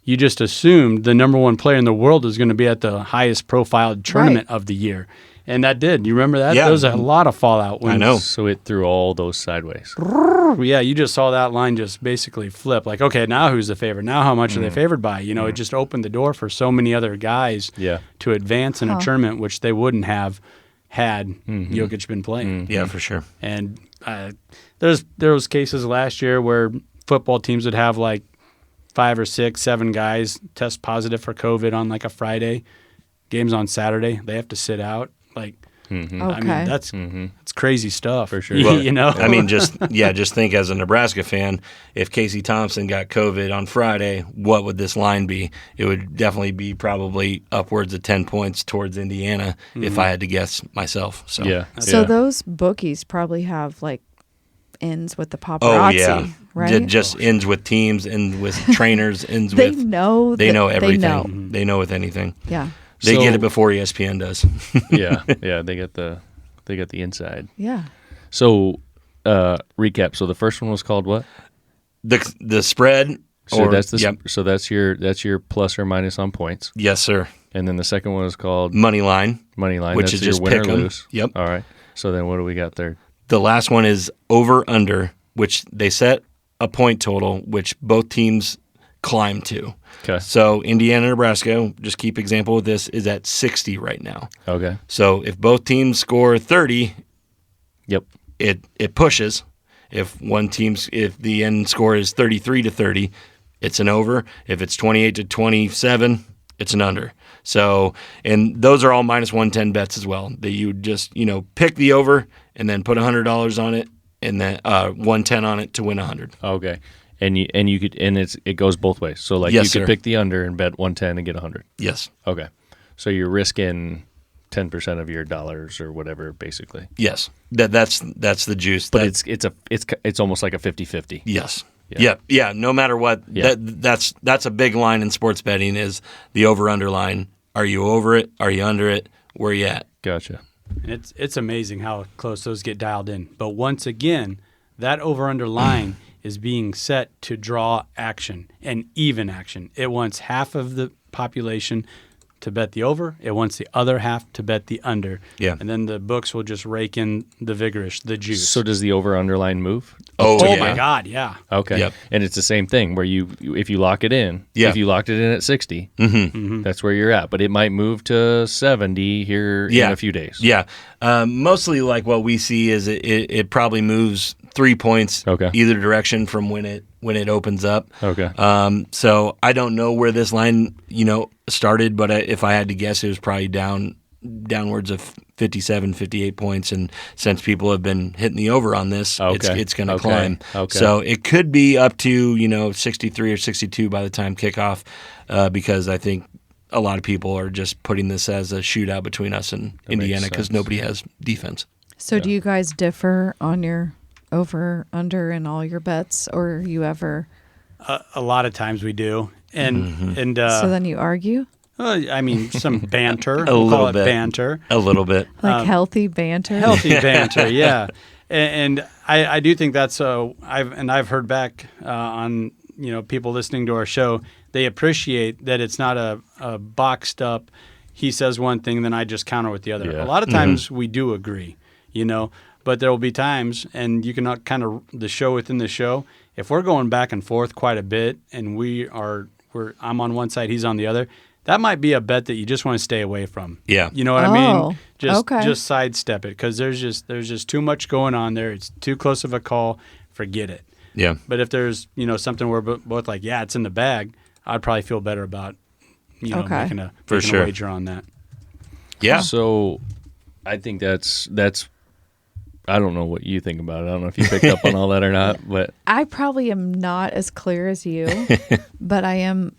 Speaker 3: you just assumed the number one player in the world was going to be at the highest profiled tournament of the year, and that did. You remember that?
Speaker 5: Yeah.
Speaker 3: There was a lot of fallout.
Speaker 5: I know.
Speaker 2: So it threw all those sideways.
Speaker 3: Yeah, you just saw that line just basically flip. Like, okay, now who's the favorite? Now how much are they favored by? It just opened the door for so many other guys to advance in a tournament, which they wouldn't have had Jokic been playing.
Speaker 5: Yeah, for sure.
Speaker 3: And there was cases last year where football teams would have like 5 or 6, 7 guys test positive for COVID on like a Friday. Games on Saturday, they have to sit out. Like, I mean, that's crazy stuff
Speaker 2: For sure.
Speaker 5: Well, I mean, just think as a Nebraska fan, if Casey Thompson got COVID on Friday, what would this line be? It would definitely be probably upwards of 10 points towards Indiana if I had to guess myself. So
Speaker 4: So those bookies probably have like ends with the paparazzi,
Speaker 5: Oh yeah,
Speaker 4: right?
Speaker 5: just ends with teams, ends with trainers, ends
Speaker 4: they
Speaker 5: with
Speaker 4: know
Speaker 5: everything. They know with anything.
Speaker 4: Yeah.
Speaker 5: They get it before ESPN does.
Speaker 2: yeah, they get the inside.
Speaker 4: Yeah.
Speaker 2: So recap. So the first one was called what?
Speaker 5: The spread.
Speaker 2: So that's your plus or minus on points.
Speaker 5: Yes, sir.
Speaker 2: And then the second one is called
Speaker 5: Money line,
Speaker 2: That's
Speaker 5: which is
Speaker 2: your
Speaker 5: just
Speaker 2: win
Speaker 5: pick
Speaker 2: or
Speaker 5: 'em.
Speaker 2: lose.
Speaker 5: Yep.
Speaker 2: All right. So then what do we got there?
Speaker 5: The last one is over under, which they set a point total, which both teams climb to.
Speaker 2: Okay.
Speaker 5: So Indiana, Nebraska, just keep example with this, is at 60 right now.
Speaker 2: Okay.
Speaker 5: So if both teams score 30,
Speaker 2: Yep.
Speaker 5: it pushes. If the end score is 33 to 30, it's an over. If it's 28 to 27, it's an under. So, and those are all minus 110 bets as well. That you just, pick the over and then put $100 on it and then 110 on it to win 100.
Speaker 2: Okay. And you could it goes both ways. So like
Speaker 5: Yes,
Speaker 2: you could
Speaker 5: sir.
Speaker 2: pick the under and bet 110 and get 100.
Speaker 5: Yes.
Speaker 2: Okay. So you're risking 10% of your dollars or whatever, basically.
Speaker 5: Yes. That's the juice.
Speaker 2: But it's almost like a 50-50.
Speaker 5: Yes.
Speaker 2: Yeah.
Speaker 5: Yeah. No matter what,
Speaker 2: Yeah.
Speaker 5: that's a big line in sports betting is the over-under line. Are you over it? Are you under it? Where you at?
Speaker 2: Gotcha.
Speaker 3: And it's amazing how close those get dialed in. But once again, that over-under line is being set to draw action and even action. It wants half of the population to bet the over. It wants the other half to bet the under.
Speaker 5: Yeah.
Speaker 3: And then the books will just rake in the vigorish, the juice.
Speaker 2: So does the over-under line move?
Speaker 5: Oh,
Speaker 3: oh
Speaker 5: yeah.
Speaker 3: my God, yeah.
Speaker 2: Okay.
Speaker 5: Yep.
Speaker 2: And it's the same thing where if you lock it in,
Speaker 5: Yeah.
Speaker 2: if you locked it in at 60, that's where you're at. But it might move to 70 here in a few days.
Speaker 5: Yeah. Mostly like what we see is it probably moves 3 points
Speaker 2: Okay.
Speaker 5: either direction from when it opens up.
Speaker 2: Okay.
Speaker 5: So I don't know where this line, started, but if I had to guess, it was probably downwards of 57, 58 points. And since people have been hitting the over on this, it's going to climb.
Speaker 2: Okay.
Speaker 5: So it could be up to, 63 or 62 by the time kickoff, because I think a lot of people are just putting this as a shootout between us and Indiana because nobody has defense.
Speaker 4: So do you guys differ on your over, under, and all your bets, or are you ever?
Speaker 3: A lot of times we do, and
Speaker 4: So then you argue?
Speaker 3: some banter.
Speaker 5: A
Speaker 3: We'll call
Speaker 5: little
Speaker 3: it
Speaker 5: bit.
Speaker 3: banter.
Speaker 5: A little bit.
Speaker 4: Like healthy banter?
Speaker 3: Healthy banter, yeah. And I do think that's I've heard back on people listening to our show. They appreciate that it's not a boxed up. He says one thing, then I just counter with the other.
Speaker 2: Yeah.
Speaker 3: A lot of times we do agree, but there will be times, and you can kind of the show within the show. If we're going back and forth quite a bit, and I'm on one side, he's on the other. That might be a bet that you just want to stay away from.
Speaker 5: Yeah.
Speaker 3: You know what I mean?
Speaker 4: Okay.
Speaker 3: Just sidestep it because there's just too much going on there. It's too close of a call. Forget it.
Speaker 5: Yeah.
Speaker 3: But if there's something we're both like, yeah, it's in the bag, I'd probably feel better about making a wager on that.
Speaker 5: Yeah.
Speaker 2: So I think that's I don't know what you think about it. I don't know if you picked up on all that or not, but
Speaker 4: I probably am not as clear as you, but I am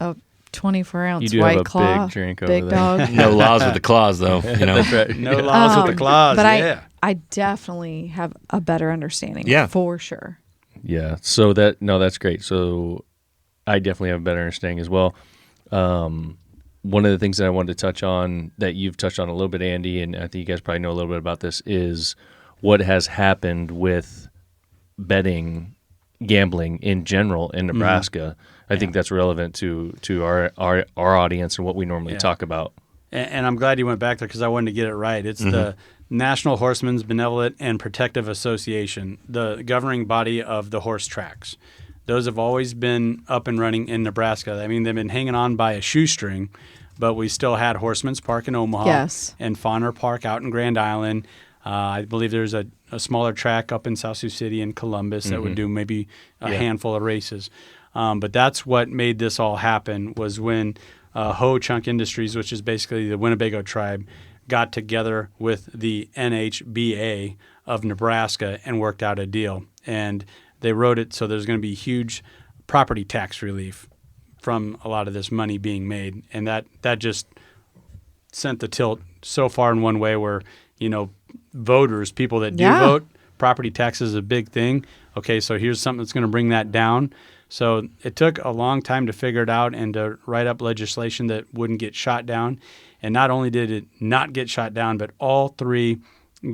Speaker 4: a 24-ounce
Speaker 2: you do
Speaker 4: White
Speaker 2: have a
Speaker 4: Claw,
Speaker 2: big drink
Speaker 4: big
Speaker 2: over there.
Speaker 4: dog.
Speaker 5: No laws with the claws, though.
Speaker 2: That's right.
Speaker 3: No laws with the claws.
Speaker 4: But
Speaker 3: yeah.
Speaker 4: I definitely have a better understanding.
Speaker 5: Yeah.
Speaker 4: For sure.
Speaker 2: Yeah. So that's great. So I definitely have a better understanding as well. One of the things that I wanted to touch on that you've touched on a little bit, Andy, and I think you guys probably know a little bit about this, is what has happened with gambling in general in Nebraska. I think that's relevant to our audience and what we normally talk about.
Speaker 3: And I'm glad you went back there because I wanted to get it right. It's the National Horsemen's Benevolent and Protective Association, the governing body of the horse tracks. Those have always been up and running in Nebraska. I mean, they've been hanging on by a shoestring, but we still had Horseman's Park in Omaha
Speaker 4: Yes.
Speaker 3: and Fauner Park out in Grand Island. I believe there's a smaller track up in South Sioux City and Columbus that would do maybe a handful of races. But that's what made this all happen was when Ho Chunk Industries, which is basically the Winnebago tribe, got together with the NHBA of Nebraska and worked out a deal. And they wrote it so there's going to be huge property tax relief from a lot of this money being made. And that just sent the tilt so far in one way where, voters, people that do vote, property tax is a big thing. Okay, so here's something that's going to bring that down. So it took a long time to figure it out and to write up legislation that wouldn't get shot down. And not only did it not get shot down, but all three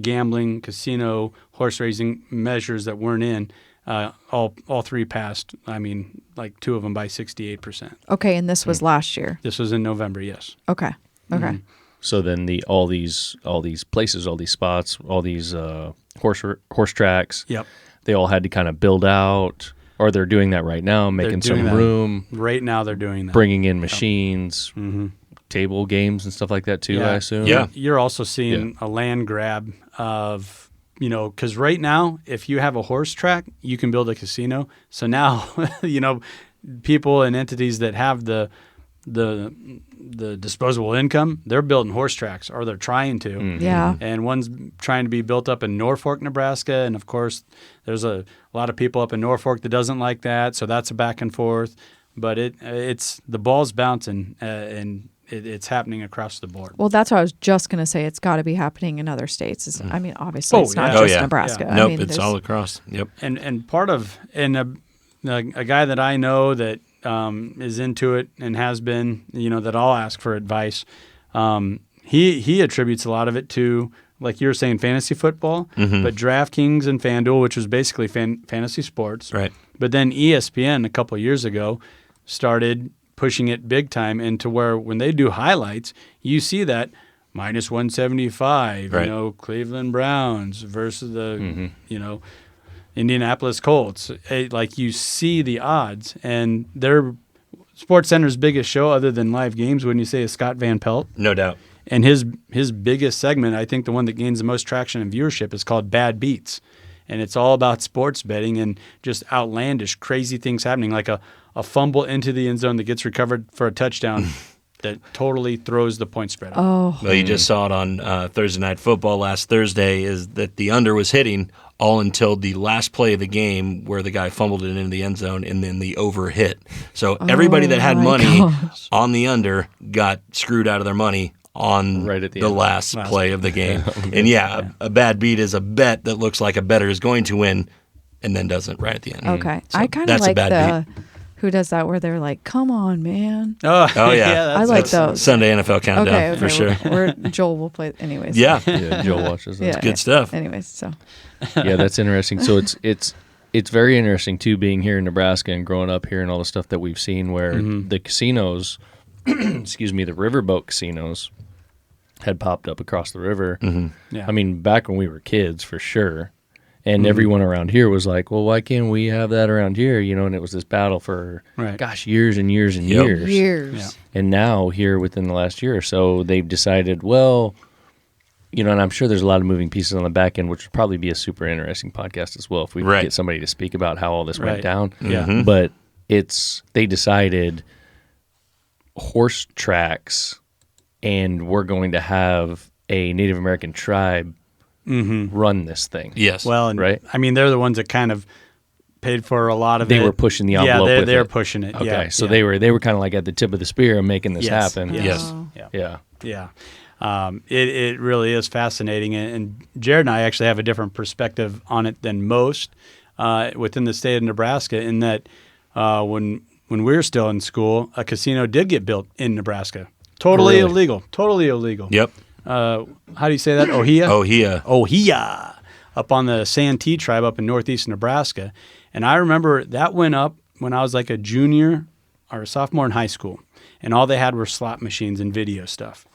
Speaker 3: gambling, casino, horse racing measures that weren't in, all three passed. I mean, like two of them by 68%.
Speaker 4: Okay, and this was last year.
Speaker 3: This was in November, yes.
Speaker 4: Okay.
Speaker 2: So then all these places, all these spots, all these horse tracks,
Speaker 3: Yep.
Speaker 2: they all had to kind of build out, or they're doing that right now, making
Speaker 3: doing
Speaker 2: some
Speaker 3: that.
Speaker 2: room,
Speaker 3: Right now they're doing that.
Speaker 2: bringing in machines, table games and stuff like that too, I assume.
Speaker 5: Yeah.
Speaker 3: You're also seeing a land grab of, because right now, if you have a horse track, you can build a casino. So now, people and entities that have the disposable income, they're building horse tracks, or they're trying to.
Speaker 4: Yeah.
Speaker 3: And one's trying to be built up in Norfolk, Nebraska, and of course, there's a lot of people up in Norfolk that doesn't like that, so that's a back and forth. But it's the ball's bouncing, and it's happening across the board.
Speaker 4: Well, that's what I was just going to say. It's got to be happening in other states. I mean, obviously, it's not
Speaker 3: yeah.
Speaker 4: just
Speaker 5: yeah.
Speaker 4: Nebraska.
Speaker 3: Yeah.
Speaker 4: I
Speaker 5: Nope,
Speaker 4: mean,
Speaker 5: it's all across. Yep.
Speaker 3: And part of a guy that I know that is into it and has been, that I'll ask for advice. He attributes a lot of it to, like you were saying, fantasy football, but DraftKings and FanDuel, which was basically fantasy sports.
Speaker 5: Right.
Speaker 3: But then ESPN a couple of years ago started pushing it big time into where when they do highlights, you see that minus 175,
Speaker 5: right.
Speaker 3: Cleveland Browns versus the, Indianapolis Colts. Like you see the odds, and their SportsCenter's biggest show other than live games, wouldn't you say, is Scott Van Pelt?
Speaker 5: No doubt.
Speaker 3: And his biggest segment, I think the one that gains the most traction and viewership, is called Bad Beats. and it's all about sports betting and just outlandish, crazy things happening, like a fumble into the end zone that gets recovered for a touchdown that totally throws the point spread.
Speaker 4: Oh,
Speaker 5: Well, you just saw it on Thursday Night Football last Thursday, is that the under was hitting all until the last play of the game where the guy fumbled it into the end zone and then the over hit. So everybody that had
Speaker 4: my
Speaker 5: money
Speaker 4: gosh.
Speaker 5: on the under got screwed out of their money on
Speaker 2: Right at the
Speaker 5: the
Speaker 2: end.
Speaker 5: last play of the game. And a bad beat is a bet that looks like a bettor is going to win and then doesn't right at the end.
Speaker 4: okay.
Speaker 5: So
Speaker 4: I kind of
Speaker 5: that's a
Speaker 4: like
Speaker 5: bad
Speaker 4: the who does that where they're like, "Come on, man."
Speaker 5: Oh, yeah.
Speaker 4: I like
Speaker 5: That's
Speaker 4: those.
Speaker 5: Sunday NFL Countdown
Speaker 4: Okay,
Speaker 5: for sure.
Speaker 4: We're Joel will play anyways.
Speaker 5: Yeah.
Speaker 2: Yeah, Joe watches that.
Speaker 4: Yeah,
Speaker 5: good stuff.
Speaker 4: Anyways, so
Speaker 2: Yeah, that's interesting. So it's very interesting too, being here in Nebraska and growing up here and all the stuff that we've seen where the casinos, excuse me, the riverboat casinos had popped up across the river.
Speaker 3: Yeah.
Speaker 2: I mean, back when we were kids, for sure. And everyone around here was like, well, why can't we have that around here? You know, and it was this battle for,
Speaker 3: Right.
Speaker 2: gosh, years and years and
Speaker 5: Yep.
Speaker 2: years.
Speaker 4: years.
Speaker 3: Yeah.
Speaker 2: And now, here within the last year or so, they've decided, well, you know, and I'm sure there's a lot of moving pieces on the back end, which would probably be a super interesting podcast as well if we
Speaker 5: Right.
Speaker 2: could get somebody to speak about how all this
Speaker 3: Right.
Speaker 2: went down.
Speaker 3: Yeah.
Speaker 2: But they decided horse tracks, and we're going to have a Native American tribe run this thing.
Speaker 5: Yes.
Speaker 3: Well, and
Speaker 2: Right.
Speaker 3: I mean, they're the ones that kind of paid for a lot of
Speaker 2: They
Speaker 3: it.
Speaker 2: were pushing the envelope
Speaker 3: Yeah,
Speaker 2: with
Speaker 3: they're
Speaker 2: it.
Speaker 3: pushing it.
Speaker 2: Okay,
Speaker 3: Yeah,
Speaker 2: so
Speaker 3: yeah.
Speaker 2: they were kind of like at the tip of the spear of making this
Speaker 3: Yes.
Speaker 2: happen.
Speaker 5: Yes.
Speaker 4: Oh.
Speaker 2: Yeah.
Speaker 3: Yeah. It really is fascinating. And Jared and I actually have a different perspective on it than most within the state of Nebraska, in that when we were still in school, a casino did get built in Nebraska. Totally
Speaker 2: Really?
Speaker 3: illegal. Totally illegal.
Speaker 5: Yep.
Speaker 3: How do you say that? Ohia?
Speaker 5: Ohia.
Speaker 3: Ohia, up on the Santee tribe up in northeast Nebraska. And I remember that went up when I was like a junior or a sophomore in high school. And all they had were slot machines and video stuff.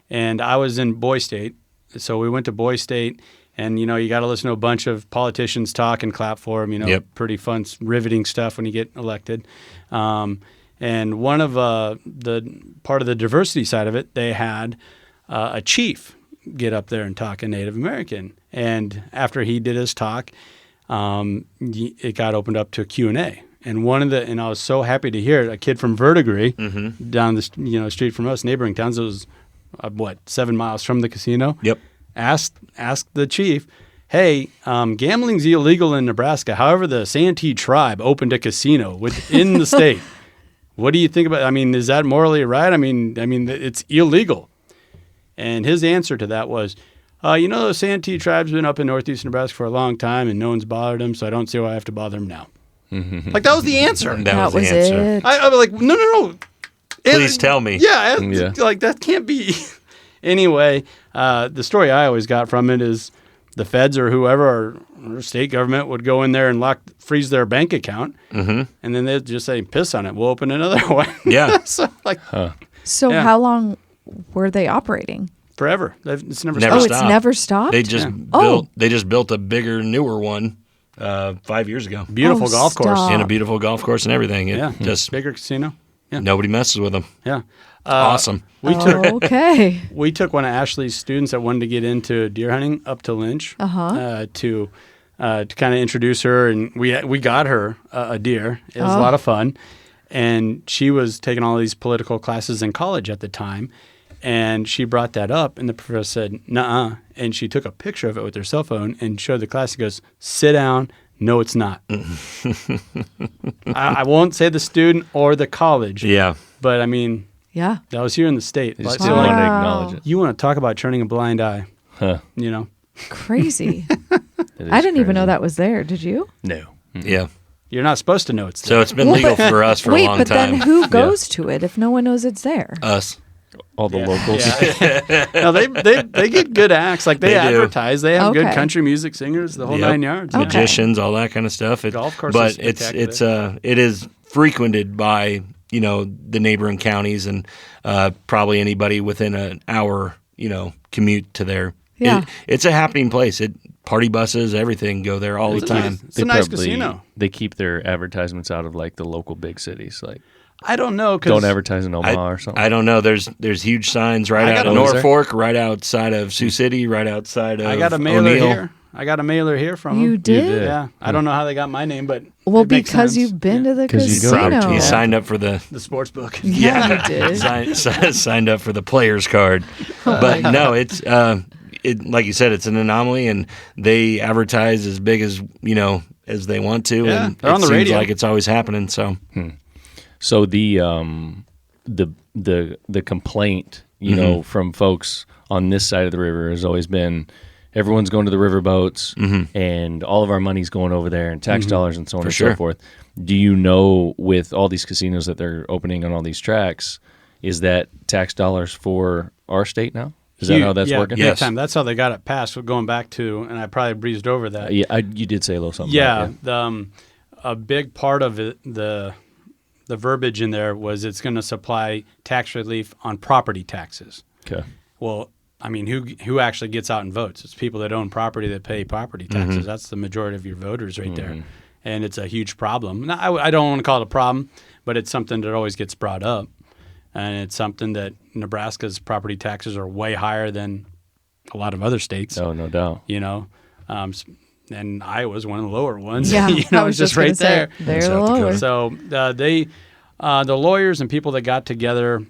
Speaker 3: And I was in Boy State. So we went to Boy State. And, you know, you got to listen to a bunch of politicians talk and clap for them. You know,
Speaker 5: Yep.
Speaker 3: pretty fun, riveting stuff when you get elected. And one of the part of the diversity side of it, they had a chief get up there and talk in Native American. And after he did his talk, it got opened up to a Q&A. And I was so happy to hear it. A kid from Verdigris down the street from us, neighboring towns, it was 7 miles from the casino.
Speaker 5: Yep.
Speaker 3: Asked the chief, hey, gambling's illegal in Nebraska. However, the Santee tribe opened a casino within the state. What do you think about? I mean, is that morally right? I mean, it's illegal. And his answer to that was, the Santee tribe's been up in northeast Nebraska for a long time, and no one's bothered them, so I don't see why I have to bother them now. Like, that was the answer.
Speaker 5: That was the answer.
Speaker 4: it.
Speaker 3: I was like, no.
Speaker 5: Please tell me.
Speaker 3: Yeah,
Speaker 2: Yeah.
Speaker 3: like, that can't be. Anyway, the story I always got from it is the feds or whoever or state government would go in there and freeze their bank account, and then they'd just say, piss on it, we'll open another one.
Speaker 5: Yeah.
Speaker 3: So, like,
Speaker 4: So
Speaker 3: Yeah.
Speaker 4: how long were they operating?
Speaker 3: forever. It's never
Speaker 5: Never
Speaker 4: Oh,
Speaker 3: stopped.
Speaker 4: it's
Speaker 5: stopped.
Speaker 4: never stopped?
Speaker 5: They just
Speaker 4: Oh.
Speaker 5: built a bigger, newer one 5 years ago.
Speaker 3: Beautiful
Speaker 4: Oh,
Speaker 3: golf course.
Speaker 4: stop.
Speaker 5: And a beautiful golf course and everything. It
Speaker 3: Yeah,
Speaker 5: just
Speaker 3: bigger casino. Yeah,
Speaker 5: nobody messes with them.
Speaker 3: yeah.
Speaker 5: Awesome.
Speaker 3: We took
Speaker 4: Okay.
Speaker 3: we took one of Ashley's students that wanted to get into deer hunting up to Lynch to kind of introduce her, and we got her a deer. It was a lot of fun, and she was taking all these political classes in college at the time, and she brought that up, and the professor said, "Nuh-uh," and she took a picture of it with her cell phone and showed the class. He goes, "Sit down. No, it's not." I won't say the student or the college,
Speaker 5: Yeah.
Speaker 3: but I mean,
Speaker 4: Yeah.
Speaker 3: that was here in the state.
Speaker 2: They just
Speaker 3: So,
Speaker 2: didn't
Speaker 3: like,
Speaker 2: want to
Speaker 4: Wow.
Speaker 2: acknowledge it.
Speaker 3: you want to talk about turning a blind eye,
Speaker 2: Huh.
Speaker 3: you know?
Speaker 4: Crazy.
Speaker 2: It is
Speaker 4: I didn't even know
Speaker 2: crazy.
Speaker 4: that was there. Did you?
Speaker 2: No.
Speaker 5: Yeah.
Speaker 3: You're not supposed to know it's
Speaker 5: So
Speaker 3: there.
Speaker 5: it's been legal for us for
Speaker 4: Wait,
Speaker 5: a long
Speaker 4: but
Speaker 5: time.
Speaker 4: then who goes to it if no one knows it's there?
Speaker 5: Us.
Speaker 2: All the locals.
Speaker 3: No, they get good acts. Like they
Speaker 5: They do.
Speaker 3: advertise. They have good
Speaker 4: Okay.
Speaker 3: country music singers, the whole
Speaker 5: Yep.
Speaker 3: 9 yards.
Speaker 4: Okay.
Speaker 5: Magicians, all that kind of stuff.
Speaker 3: Golf course
Speaker 5: but
Speaker 3: is
Speaker 5: it's
Speaker 3: spectacular.
Speaker 5: it is frequented by the neighboring counties and probably anybody within an hour commute to there.
Speaker 4: Yeah.
Speaker 5: It's a happening place. Party buses, everything go there all the time.
Speaker 3: It's a nice casino.
Speaker 2: They keep their advertisements out of like the local big cities. Like,
Speaker 3: I don't know. 'Cause
Speaker 2: don't advertise in Omaha or something.
Speaker 5: I don't know. There's huge signs right
Speaker 3: I
Speaker 5: out
Speaker 3: got
Speaker 5: of
Speaker 3: a-
Speaker 2: is there?
Speaker 5: Norfolk, right outside of Sioux City, right outside of
Speaker 3: I got a mailer
Speaker 5: O'Neill.
Speaker 3: here. I got a mailer here from
Speaker 4: You
Speaker 3: them.
Speaker 4: did?
Speaker 3: Yeah. I don't know how they got my name, but
Speaker 4: Well,
Speaker 3: it makes
Speaker 4: because
Speaker 3: sense.
Speaker 4: you've been to the
Speaker 2: 'Cause you go there
Speaker 4: casino.
Speaker 2: too.
Speaker 5: He signed up for the
Speaker 3: the sports book.
Speaker 4: Yeah, you did.
Speaker 5: signed up for the players card. But no, it's like you said, it's an anomaly, and they advertise as big as as they want to,
Speaker 3: Yeah,
Speaker 5: and
Speaker 3: they're
Speaker 5: it
Speaker 3: on the
Speaker 5: seems
Speaker 3: radio.
Speaker 5: like it's always happening. So
Speaker 2: So the complaint, from folks on this side of the river has always been everyone's going to the river boats and all of our money's going over there and tax dollars and so on and so
Speaker 5: sure.
Speaker 2: forth. Do you know, with all these casinos that they're opening on all these tracks, is that tax dollars for our state now? Is that how that's working?
Speaker 3: Yeah,
Speaker 5: Yes.
Speaker 3: time. That's how they got it passed. Going back to, and I probably breezed over that.
Speaker 2: Yeah, you did say a little something.
Speaker 3: Yeah,
Speaker 2: about it,
Speaker 3: a big part of it, the verbiage in there was it's going to supply tax relief on property taxes.
Speaker 2: Okay.
Speaker 3: Well, I mean, who actually gets out and votes? It's people that own property that pay property taxes. That's the majority of your voters right there, and it's a huge problem. Now, I don't want to call it a problem, but it's something that always gets brought up, and it's something that Nebraska's property taxes are way higher than a lot of other states.
Speaker 2: Oh, no doubt.
Speaker 3: And Iowa's one of the lower ones.
Speaker 4: Yeah, I was
Speaker 3: it's just
Speaker 4: gonna
Speaker 3: right
Speaker 4: say,
Speaker 3: there.
Speaker 4: They're
Speaker 5: South
Speaker 4: lower.
Speaker 5: Dakota.
Speaker 3: So the lawyers and people that got together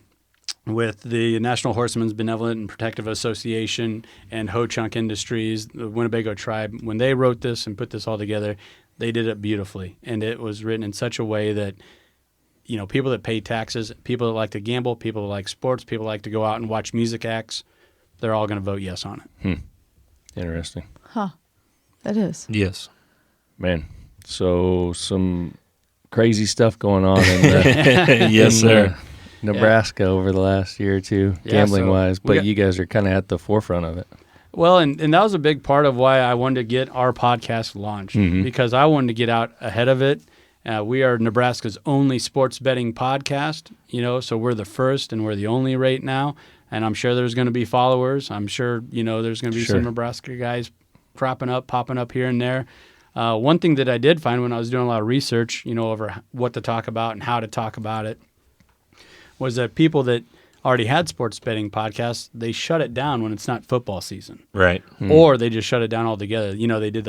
Speaker 3: with the National Horsemen's Benevolent and Protective Association and Ho Chunk Industries, the Winnebago tribe, when they wrote this and put this all together, they did it beautifully. And it was written in such a way that, people that pay taxes, people that like to gamble, people that like sports, people that like to go out and watch music acts, they're all going to vote yes on it.
Speaker 2: Interesting.
Speaker 4: That is.
Speaker 5: yes,
Speaker 2: Man, so some crazy stuff going on in the,
Speaker 5: yes, sir.
Speaker 2: Nebraska over the last year or two,
Speaker 3: Yeah,
Speaker 2: gambling-wise,
Speaker 3: so we
Speaker 2: but
Speaker 3: got-
Speaker 2: you guys are kind of at the forefront of it.
Speaker 3: Well, and that was a big part of why I wanted to get our podcast launched, because I wanted to get out ahead of it. We are Nebraska's only sports betting podcast, so we're the first and we're the only right now. And I'm sure there's going to be followers. I'm sure, there's going to be
Speaker 2: Sure.
Speaker 3: some Nebraska guys popping up here and there. One thing that I did find when I was doing a lot of research, over what to talk about and how to talk about it, was that people that already had sports betting podcasts, they shut it down when it's not football season.
Speaker 5: Right.
Speaker 3: Or they just shut it down altogether. They did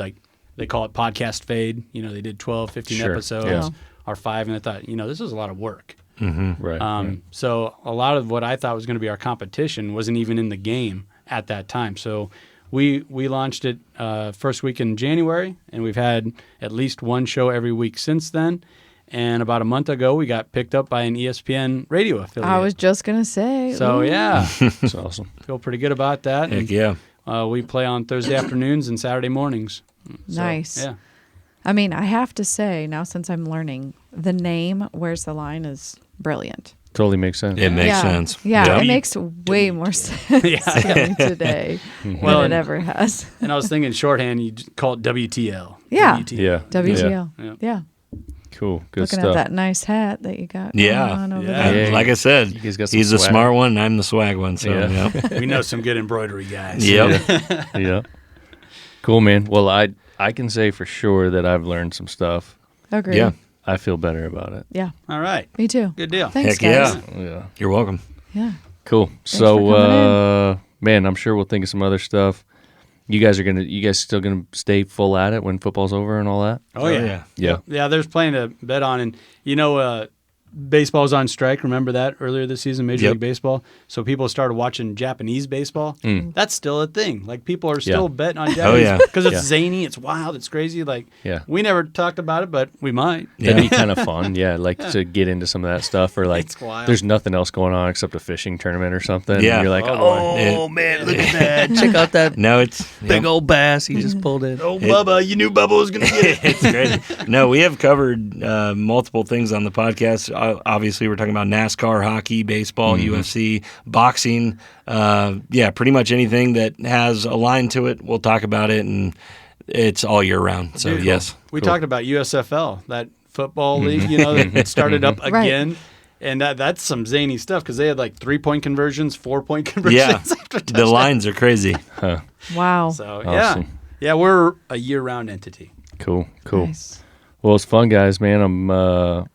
Speaker 3: they call it podcast fade. They did 12, 15
Speaker 2: Sure.
Speaker 3: episodes
Speaker 2: Yeah.
Speaker 3: or 5, and they thought, this is a lot of work.
Speaker 2: Right.
Speaker 3: So a lot of what I thought was going to be our competition wasn't even in the game at that time. So we launched it first week in January, and we've had at least one show every week since then. And about a month ago, we got picked up by an ESPN radio affiliate.
Speaker 4: I was just going to say.
Speaker 3: So,
Speaker 4: ooh.
Speaker 3: yeah,
Speaker 2: That's awesome.
Speaker 3: feel pretty good about that.
Speaker 5: Heck
Speaker 3: And,
Speaker 5: yeah.
Speaker 3: we play on Thursday afternoons and Saturday mornings. So,
Speaker 4: Nice.
Speaker 3: Yeah.
Speaker 4: I mean, I have to say, now since I'm learning, the name Where's the Line is brilliant.
Speaker 2: Totally makes sense.
Speaker 5: It makes
Speaker 4: yeah.
Speaker 5: sense.
Speaker 4: Yeah,
Speaker 5: Yep.
Speaker 4: it makes way more sense to me today
Speaker 3: Well,
Speaker 4: than
Speaker 3: and-
Speaker 4: it ever has.
Speaker 3: And I was thinking shorthand, you call it WTL.
Speaker 4: Yeah.
Speaker 3: WTL.
Speaker 2: Yeah.
Speaker 4: WTL.
Speaker 3: Yeah.
Speaker 4: Yeah.
Speaker 2: Cool. Good
Speaker 4: Looking
Speaker 2: stuff.
Speaker 4: at that nice hat that you got
Speaker 5: Yeah.
Speaker 4: going on over
Speaker 3: Yeah.
Speaker 4: there.
Speaker 2: Yeah.
Speaker 5: Like I said,
Speaker 2: You guys got some
Speaker 5: he's the
Speaker 2: swag.
Speaker 5: smart one, and I'm the swag one. So,
Speaker 2: Yeah.
Speaker 5: yeah.
Speaker 3: We know some good embroidery guys.
Speaker 5: Yep.
Speaker 2: Yeah. Cool, man. Well, I can say for sure that I've learned some stuff.
Speaker 4: Agreed.
Speaker 5: Yeah.
Speaker 2: I feel better about it.
Speaker 4: Yeah.
Speaker 3: All right.
Speaker 4: Me too.
Speaker 3: Good deal.
Speaker 4: Thanks,
Speaker 5: Heck
Speaker 4: guys.
Speaker 5: yeah.
Speaker 2: Yeah.
Speaker 5: You're welcome.
Speaker 4: Yeah.
Speaker 2: Cool.
Speaker 4: for
Speaker 2: So,
Speaker 4: coming
Speaker 2: man, I'm sure we'll think of some other stuff. You guys still gonna stay full at it when football's over and all that?
Speaker 3: Oh, yeah.
Speaker 2: Yeah.
Speaker 3: Yeah, there's plenty to bet on. And, baseball's on strike. Remember that earlier this season, Major
Speaker 5: Yep.
Speaker 3: League Baseball? So people started watching Japanese baseball. That's still a thing. Like, people are still betting on Japanese.
Speaker 5: yeah.
Speaker 3: Because it's
Speaker 2: Yeah.
Speaker 3: zany, it's wild, it's crazy. Like,
Speaker 2: Yeah.
Speaker 3: we never talked about it, but we might.
Speaker 2: That'd be kind of fun. Yeah, like to get into some of that stuff, or like
Speaker 3: It's wild.
Speaker 2: there's nothing else going on except a fishing tournament or something.
Speaker 5: Yeah.
Speaker 2: And you're like,
Speaker 3: Oh, boy.
Speaker 2: oh man, look at that! Check out that
Speaker 5: No, it's
Speaker 2: big old bass he just pulled in.
Speaker 3: Oh, Bubba, you knew Bubba was going to get it.
Speaker 5: It's crazy. No, we have covered multiple things on the podcast. Obviously, we're talking about NASCAR, hockey, baseball, UFC, boxing. Pretty much anything that has a line to it, we'll talk about it, and it's all year round. So,
Speaker 3: Dude,
Speaker 5: yes.
Speaker 3: We talked about USFL, that football league, that started up
Speaker 4: Right.
Speaker 3: again. And that's some zany stuff because they had like 3-point conversions, 4-point conversions
Speaker 5: Yeah.
Speaker 3: after
Speaker 5: The
Speaker 3: touchdown.
Speaker 5: lines are crazy.
Speaker 4: Wow.
Speaker 3: So,
Speaker 2: Awesome.
Speaker 3: yeah, we're a year-round entity.
Speaker 2: Cool.
Speaker 4: Nice.
Speaker 2: Well, it's fun, guys. Man, I'm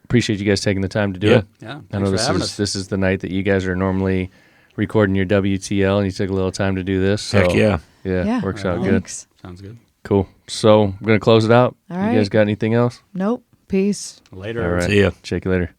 Speaker 2: appreciate you guys taking the time to do
Speaker 5: Yeah.
Speaker 2: it.
Speaker 3: Yeah,
Speaker 2: I know
Speaker 3: thanks for having us.
Speaker 2: this is the night that you guys are normally recording your WTL, and you took a little time to do this. So,
Speaker 5: Heck yeah.
Speaker 2: yeah,
Speaker 4: Yeah.
Speaker 2: works out good.
Speaker 4: Thanks.
Speaker 3: Sounds good.
Speaker 2: Cool. So I'm going to close it out.
Speaker 4: All
Speaker 2: You
Speaker 4: right.
Speaker 2: guys got anything else?
Speaker 4: Nope. Peace.
Speaker 3: Later.
Speaker 2: All right.
Speaker 5: See ya.
Speaker 2: Check you later.